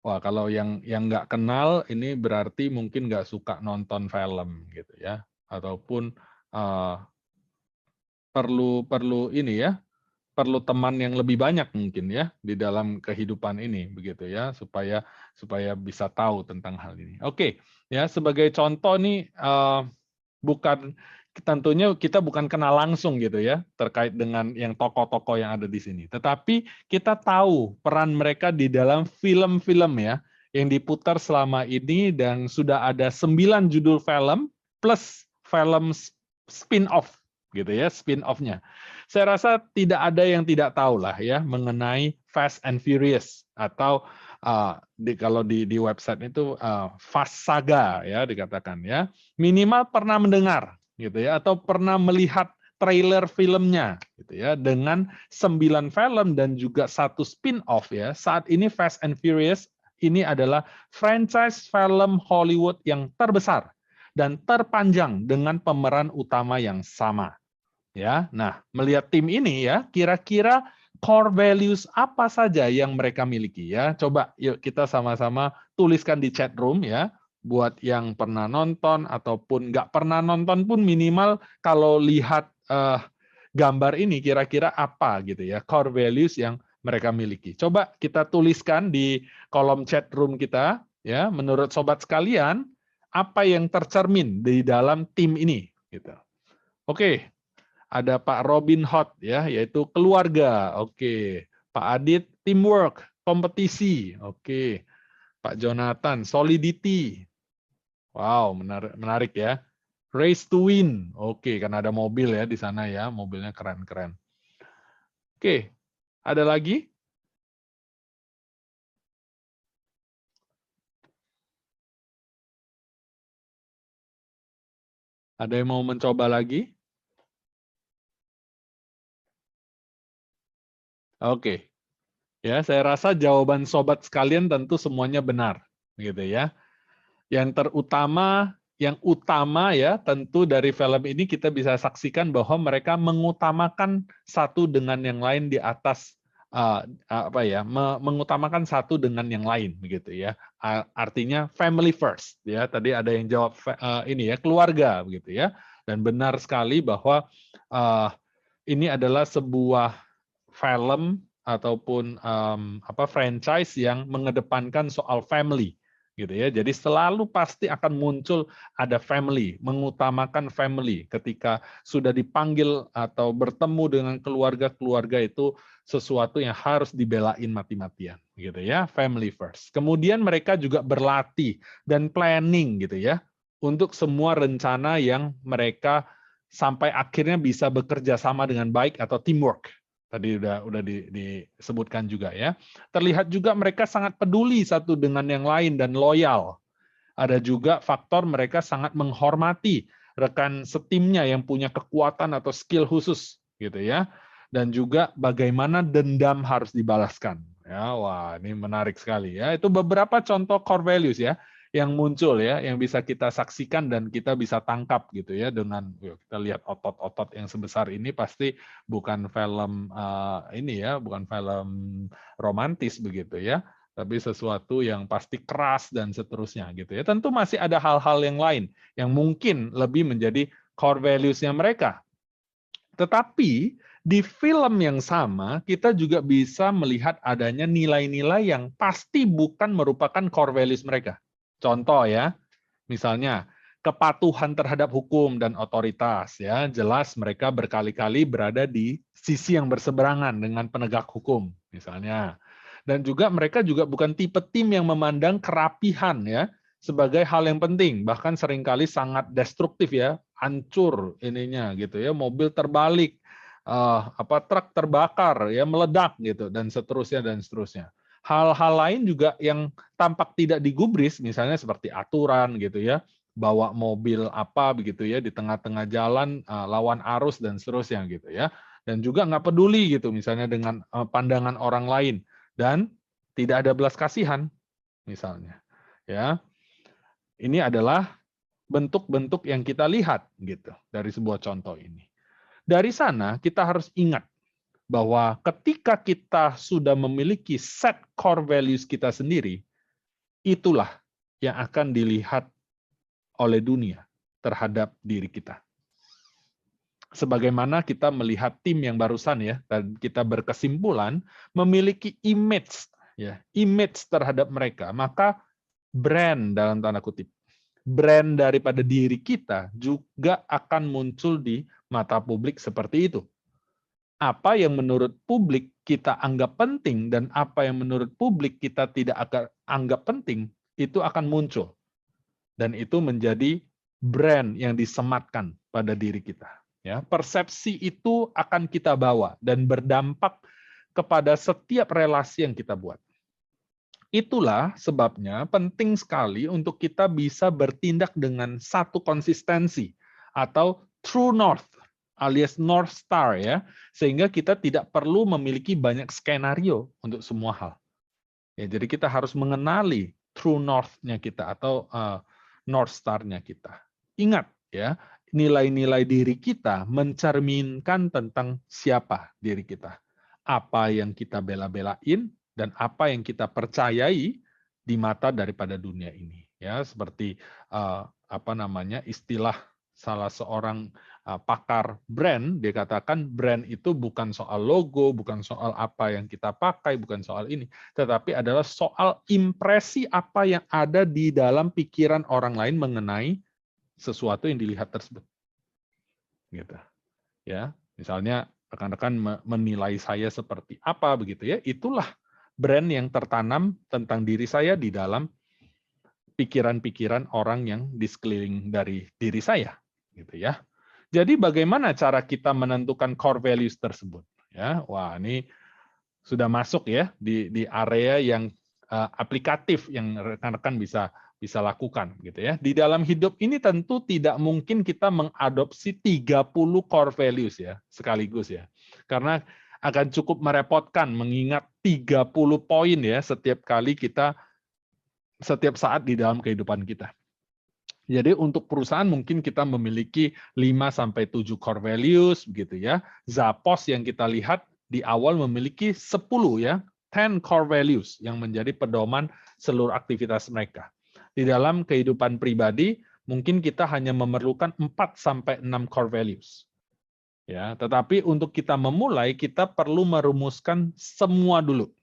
Wah, kalau yang nggak kenal ini berarti mungkin nggak suka nonton film gitu ya, ataupun perlu ini ya, perlu teman yang lebih banyak mungkin ya di dalam kehidupan ini begitu ya, supaya bisa tahu tentang hal ini. Oke, ya sebagai contoh nih, bukan tentunya kita bukan kenal langsung gitu ya terkait dengan yang tokoh-tokoh yang ada di sini, tetapi kita tahu peran mereka di dalam film-film ya yang diputar selama ini, dan sudah ada 9 judul film plus film spin-off gitu ya, spin-off-nya. Saya rasa tidak ada yang tidak tahu lah ya mengenai Fast and Furious, atau kalau di website itu Fast Saga ya dikatakan ya. Minimal pernah mendengar gitu ya, atau pernah melihat trailer filmnya gitu ya, dengan 9 film dan juga 1 spin-off ya. Saat ini Fast and Furious ini adalah franchise film Hollywood yang terbesar dan terpanjang dengan pemeran utama yang sama. Ya, nah melihat tim ini ya, kira-kira core values apa saja yang mereka miliki ya? Coba yuk kita sama-sama tuliskan di chat room ya. Buat yang pernah nonton ataupun nggak pernah nonton pun, minimal kalau lihat gambar ini kira-kira apa gitu ya core values yang mereka miliki. Coba kita tuliskan di kolom chat room kita ya. Menurut sobat sekalian, apa yang tercermin di dalam tim ini gitu. Oke. Ada Pak Robin Hood ya, yaitu keluarga. Oke. Pak Adit, teamwork, kompetisi. Oke. Pak Jonathan, solidity. Wow, menarik ya. Race to win. Oke, karena ada mobil ya di sana ya, mobilnya keren-keren. Oke. Ada lagi? Ada yang mau mencoba lagi? Oke. Ya, saya rasa jawaban sobat sekalian tentu semuanya benar, gitu ya. Yang utama ya, tentu dari film ini kita bisa saksikan bahwa mereka mengutamakan satu dengan yang lain di atas mengutamakan satu dengan yang lain begitu ya. Artinya family first ya. Tadi ada yang jawab ini ya, keluarga begitu ya. Dan benar sekali bahwa ini adalah sebuah film ataupun franchise yang mengedepankan soal family gitu ya. Jadi selalu pasti akan muncul ada family, mengutamakan family. Ketika sudah dipanggil atau bertemu dengan keluarga itu sesuatu yang harus dibelain mati-matian gitu ya, family first. Kemudian mereka juga berlatih dan planning gitu ya untuk semua rencana yang mereka sampai akhirnya bisa bekerja sama dengan baik atau teamwork. Tadi udah disebutkan juga ya. Terlihat juga mereka sangat peduli satu dengan yang lain dan loyal. Ada juga faktor mereka sangat menghormati rekan setimnya yang punya kekuatan atau skill khusus gitu ya. Dan juga bagaimana dendam harus dibalaskan. Ya, wah, ini menarik sekali ya. Itu beberapa contoh core values ya yang muncul ya, yang bisa kita saksikan dan kita bisa tangkap gitu ya, dengan kita lihat otot-otot yang sebesar ini pasti bukan film ini ya, bukan film romantis begitu ya, tapi sesuatu yang pasti keras dan seterusnya gitu ya. Tentu masih ada hal-hal yang lain yang mungkin lebih menjadi core values-nya mereka. Tetapi di film yang sama kita juga bisa melihat adanya nilai-nilai yang pasti bukan merupakan core values mereka. Contoh ya, misalnya kepatuhan terhadap hukum dan otoritas ya, jelas mereka berkali-kali berada di sisi yang berseberangan dengan penegak hukum misalnya. Dan juga mereka juga bukan tipe tim yang memandang kerapihan ya sebagai hal yang penting, bahkan seringkali sangat destruktif ya, hancur ininya gitu ya, mobil terbalik, truk terbakar ya, meledak gitu, dan seterusnya. Hal-hal lain juga yang tampak tidak digubris, misalnya seperti aturan gitu ya, bawa mobil apa begitu ya di tengah-tengah jalan lawan arus dan seterusnya gitu ya, dan juga nggak peduli gitu misalnya dengan pandangan orang lain, dan tidak ada belas kasihan misalnya ya. Ini adalah bentuk-bentuk yang kita lihat gitu dari sebuah contoh ini. Dari sana kita harus ingat bahwa ketika kita sudah memiliki set core values kita sendiri, itulah yang akan dilihat oleh dunia terhadap diri kita. sebagaimana kita melihat tim yang barusan ya, dan kita berkesimpulan memiliki image ya, image terhadap mereka, maka brand dalam tanda kutip, brand daripada diri kita juga akan muncul di mata publik seperti itu. Apa yang menurut publik kita anggap penting dan apa yang menurut publik kita tidak akan anggap penting, itu akan muncul. Dan itu menjadi brand yang disematkan pada diri kita. Ya, persepsi itu akan kita bawa dan berdampak kepada setiap relasi yang kita buat. Itulah sebabnya penting sekali untuk kita bisa bertindak dengan satu konsistensi atau true north alias North Star ya, sehingga kita tidak perlu memiliki banyak skenario untuk semua hal. Ya, jadi kita harus mengenali true north-nya kita atau North Star-nya kita. Ingat ya, nilai-nilai diri kita mencerminkan tentang siapa diri kita. Apa yang kita bela-belain dan apa yang kita percayai di mata daripada dunia ini. Ya, seperti istilah salah seorang pakar brand, dia katakan brand itu bukan soal logo, bukan soal apa yang kita pakai, bukan soal ini, tetapi adalah soal impresi apa yang ada di dalam pikiran orang lain mengenai sesuatu yang dilihat tersebut. Gitu. Ya, misalnya rekan-rekan menilai saya seperti apa begitu ya, itulah brand yang tertanam tentang diri saya di dalam pikiran-pikiran orang yang di sekeliling dari diri saya, gitu ya. Jadi bagaimana cara kita menentukan core values tersebut? Ya, wah ini sudah masuk ya di area yang aplikatif yang rekan-rekan bisa lakukan gitu ya. Di dalam hidup ini tentu tidak mungkin kita mengadopsi 30 core values ya sekaligus ya. Karena akan cukup merepotkan mengingat 30 poin ya setiap kali kita setiap saat di dalam kehidupan kita. Jadi untuk perusahaan mungkin kita memiliki 5-7 core values begitu ya. Zappos yang kita lihat di awal memiliki 10 ya, 10 core values yang menjadi pedoman seluruh aktivitas mereka. Di dalam kehidupan pribadi mungkin kita hanya memerlukan 4-6 core values. Ya, tetapi untuk kita memulai kita perlu merumuskan semua dulu.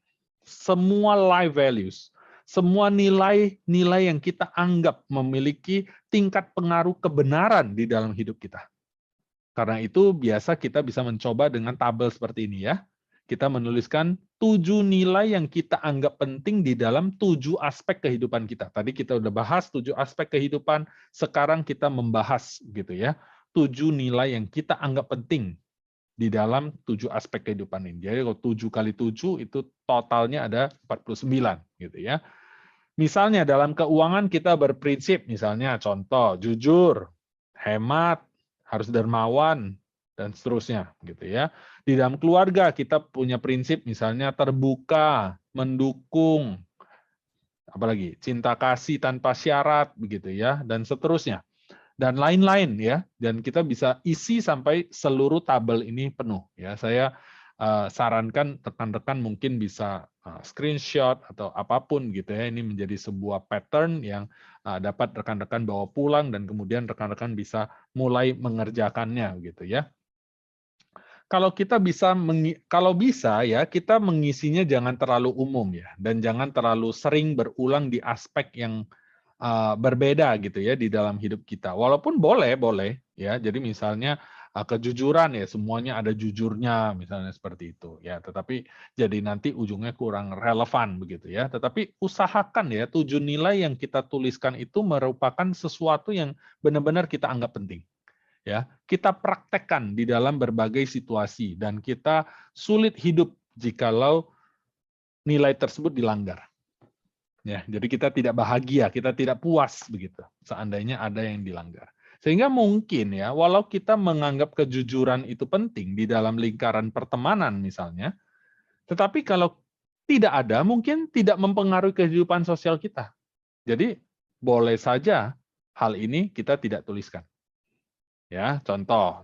Semua life values. Semua nilai-nilai yang kita anggap memiliki tingkat pengaruh kebenaran di dalam hidup kita. Karena itu biasa kita bisa mencoba dengan tabel seperti ini ya. Kita menuliskan 7 nilai yang kita anggap penting di dalam 7 aspek kehidupan kita. Tadi kita udah bahas 7 aspek kehidupan, sekarang kita membahas gitu ya. 7 nilai yang kita anggap penting di dalam 7 aspek kehidupan ini. Jadi kalau 7 kali 7 itu totalnya ada 49 gitu ya. Misalnya dalam keuangan kita berprinsip, misalnya contoh jujur, hemat, harus dermawan dan seterusnya gitu ya. Di dalam keluarga kita punya prinsip misalnya terbuka, mendukung, apalagi cinta kasih tanpa syarat begitu ya dan seterusnya. Dan lain-lain ya, dan kita bisa isi sampai seluruh tabel ini penuh ya. Saya sarankan rekan-rekan mungkin bisa screenshot atau apapun gitu ya. Ini menjadi sebuah pattern yang dapat rekan-rekan bawa pulang dan kemudian rekan-rekan bisa mulai mengerjakannya gitu ya. Kalau kita kalau bisa ya kita mengisinya jangan terlalu umum ya dan jangan terlalu sering berulang di aspek yang berbeda gitu ya di dalam hidup kita. Walaupun boleh ya. Jadi misalnya kejujuran ya semuanya ada jujurnya misalnya seperti itu ya. Tetapi jadi nanti ujungnya kurang relevan begitu ya. Tetapi usahakan ya 7 nilai yang kita tuliskan itu merupakan sesuatu yang benar-benar kita anggap penting. Ya, kita praktekkan di dalam berbagai situasi dan kita sulit hidup jikalau nilai tersebut dilanggar. Ya, jadi kita tidak bahagia, kita tidak puas begitu. Seandainya ada yang dilanggar. Sehingga mungkin ya, walau kita menganggap kejujuran itu penting di dalam lingkaran pertemanan misalnya, tetapi kalau tidak ada, mungkin tidak mempengaruhi kehidupan sosial kita. Jadi boleh saja hal ini kita tidak tuliskan. Ya, contoh.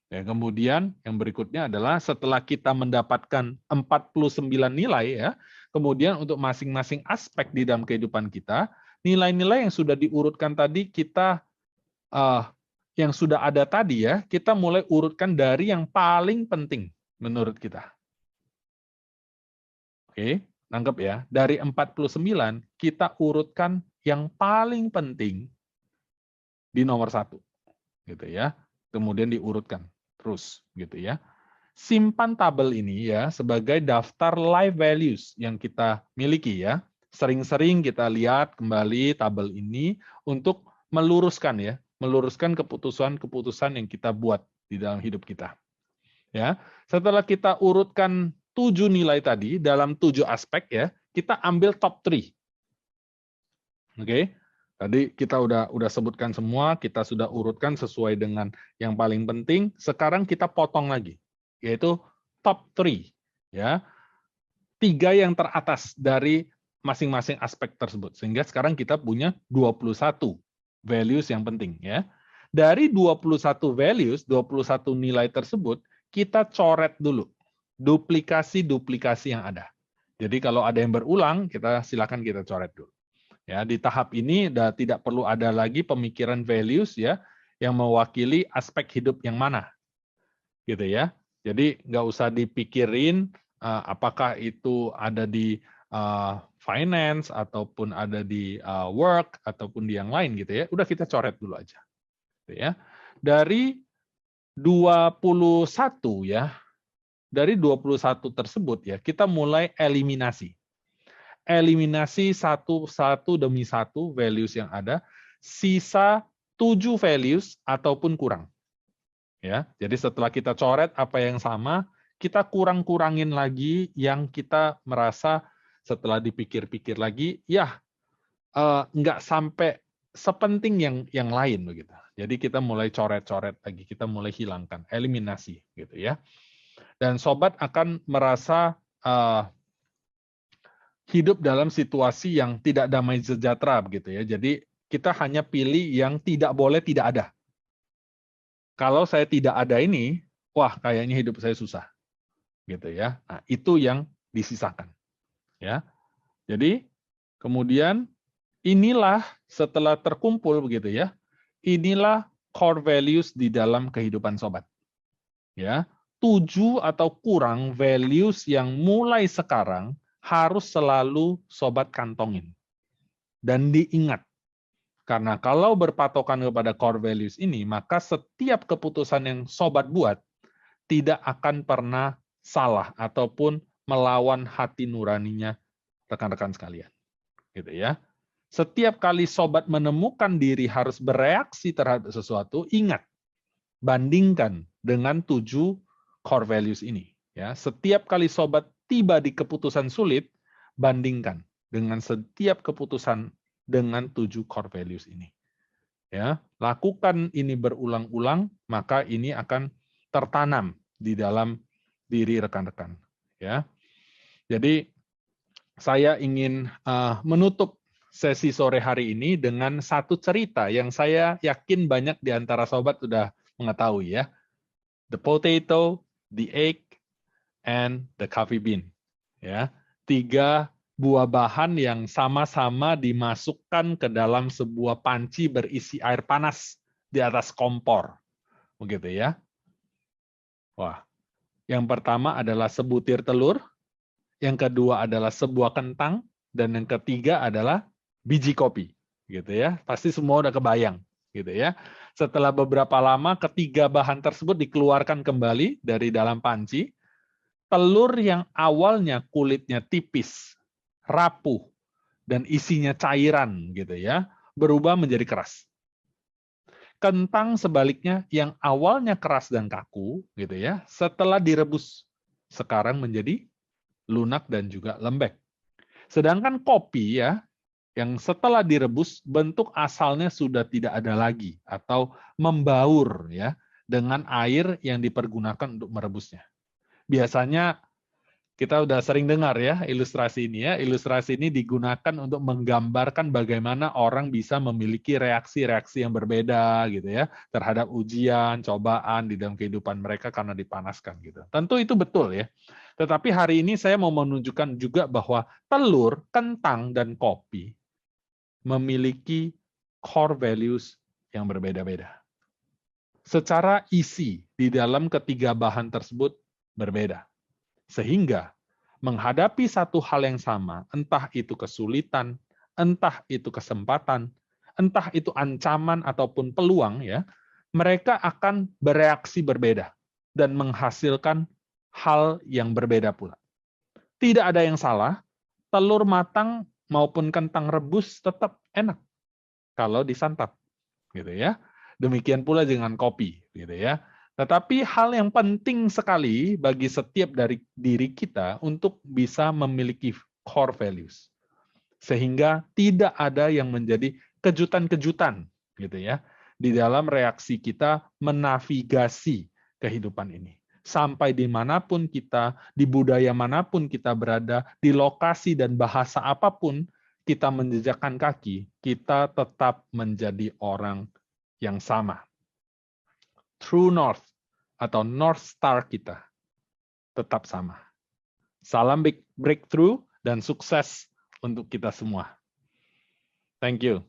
Yang kemudian yang berikutnya adalah setelah kita mendapatkan 49 nilai ya, kemudian untuk masing-masing aspek di dalam kehidupan kita, nilai-nilai yang sudah diurutkan tadi kita yang sudah ada tadi ya, kita mulai urutkan dari yang paling penting menurut kita. Oke, nangkep ya. Dari 49, kita urutkan yang paling penting di nomor 1. Gitu ya. Kemudian diurutkan terus gitu ya. Simpan tabel ini ya sebagai daftar life values yang kita miliki ya. Sering-sering kita lihat kembali tabel ini untuk meluruskan ya, meluruskan keputusan-keputusan yang kita buat di dalam hidup kita. Ya, setelah kita urutkan 7 nilai tadi dalam 7 aspek ya, kita ambil top 3. Oke. Tadi kita udah sebutkan semua, kita sudah urutkan sesuai dengan yang paling penting. Sekarang kita potong lagi, yaitu top 3 ya. 3 yang teratas dari masing-masing aspek tersebut. Sehingga sekarang kita punya 21 values yang penting ya. Dari 21 values, 21 nilai tersebut, kita coret dulu duplikasi-duplikasi yang ada. Jadi kalau ada yang berulang, silakan kita coret dulu. Ya, di tahap ini udah tidak perlu ada lagi pemikiran values ya yang mewakili aspek hidup yang mana. Gitu ya. Jadi nggak usah dipikirin apakah itu ada di finance ataupun ada di work ataupun di yang lain gitu ya. Udah kita coret dulu aja. Gitu ya. Dari 21 ya. Dari 21 tersebut ya, kita mulai eliminasi. Eliminasi satu demi satu values yang ada, sisa 7 values ataupun kurang. Ya, jadi setelah kita coret apa yang sama, kita kurang-kurangin lagi yang kita merasa setelah dipikir-pikir lagi, ya nggak sampai sepenting yang lain begitu. Jadi kita mulai coret-coret lagi, kita mulai hilangkan, eliminasi gitu ya. Dan sobat akan merasa hidup dalam situasi yang tidak damai sejahtera begitu ya. Jadi kita hanya pilih yang tidak boleh tidak ada. Kalau saya tidak ada ini, wah kayaknya hidup saya susah. Gitu ya. Nah, itu yang disisakan. Ya. Jadi kemudian inilah setelah terkumpul begitu ya. Inilah core values di dalam kehidupan sobat. Ya. 7 atau kurang values yang mulai sekarang harus selalu sobat kantongin. Dan diingat, karena kalau berpatokan kepada core values ini, maka setiap keputusan yang sobat buat tidak akan pernah salah ataupun melawan hati nuraninya rekan-rekan sekalian. Gitu ya. Setiap kali sobat menemukan diri harus bereaksi terhadap sesuatu, ingat, bandingkan dengan 7 core values ini. Ya, setiap kali sobat tiba di keputusan sulit, bandingkan dengan setiap keputusan dengan 7 core values ini. Ya, lakukan ini berulang-ulang, maka ini akan tertanam di dalam diri rekan-rekan. Ya, jadi saya ingin menutup sesi sore hari ini dengan satu cerita yang saya yakin banyak di antara sobat sudah mengetahui ya. The potato, the egg, and the coffee bean. Ya, 3 buah bahan yang sama-sama dimasukkan ke dalam sebuah panci berisi air panas di atas kompor. Begitu ya. Wah, yang pertama adalah sebutir telur, yang kedua adalah sebuah kentang, dan yang ketiga adalah biji kopi. Gitu ya. Pasti semua udah kebayang, gitu ya. Setelah beberapa lama ketiga bahan tersebut dikeluarkan kembali dari dalam panci, telur yang awalnya kulitnya tipis, rapuh, dan isinya cairan gitu ya, berubah menjadi keras. Kentang sebaliknya yang awalnya keras dan kaku gitu ya, setelah direbus sekarang menjadi lunak dan juga lembek. Sedangkan kopi ya, yang setelah direbus bentuk asalnya sudah tidak ada lagi atau membaur ya dengan air yang dipergunakan untuk merebusnya. Biasanya kita udah sering dengar ya ilustrasi ini ya. Ilustrasi ini digunakan untuk menggambarkan bagaimana orang bisa memiliki reaksi-reaksi yang berbeda gitu ya terhadap ujian, cobaan di dalam kehidupan mereka karena dipanaskan gitu. Tentu itu betul ya. Tetapi hari ini saya mau menunjukkan juga bahwa telur, kentang, dan kopi memiliki core values yang berbeda-beda. secara isi di dalam ketiga bahan tersebut berbeda. Sehingga menghadapi satu hal yang sama, entah itu kesulitan, entah itu kesempatan, entah itu ancaman ataupun peluang, ya, mereka akan bereaksi berbeda dan menghasilkan hal yang berbeda pula. Tidak ada yang salah, telur matang maupun kentang rebus tetap enak kalau disantap, gitu ya. Demikian pula dengan kopi, gitu ya. Tetapi hal yang penting sekali bagi setiap dari diri kita untuk bisa memiliki core values. Sehingga tidak ada yang menjadi kejutan-kejutan gitu ya di dalam reaksi kita menavigasi kehidupan ini. Sampai dimanapun kita, di budaya manapun kita berada, di lokasi dan bahasa apapun kita menjejakkan kaki, kita tetap menjadi orang yang sama. True North atau North Star kita tetap sama. Salam breakthrough dan sukses untuk kita semua. Thank you.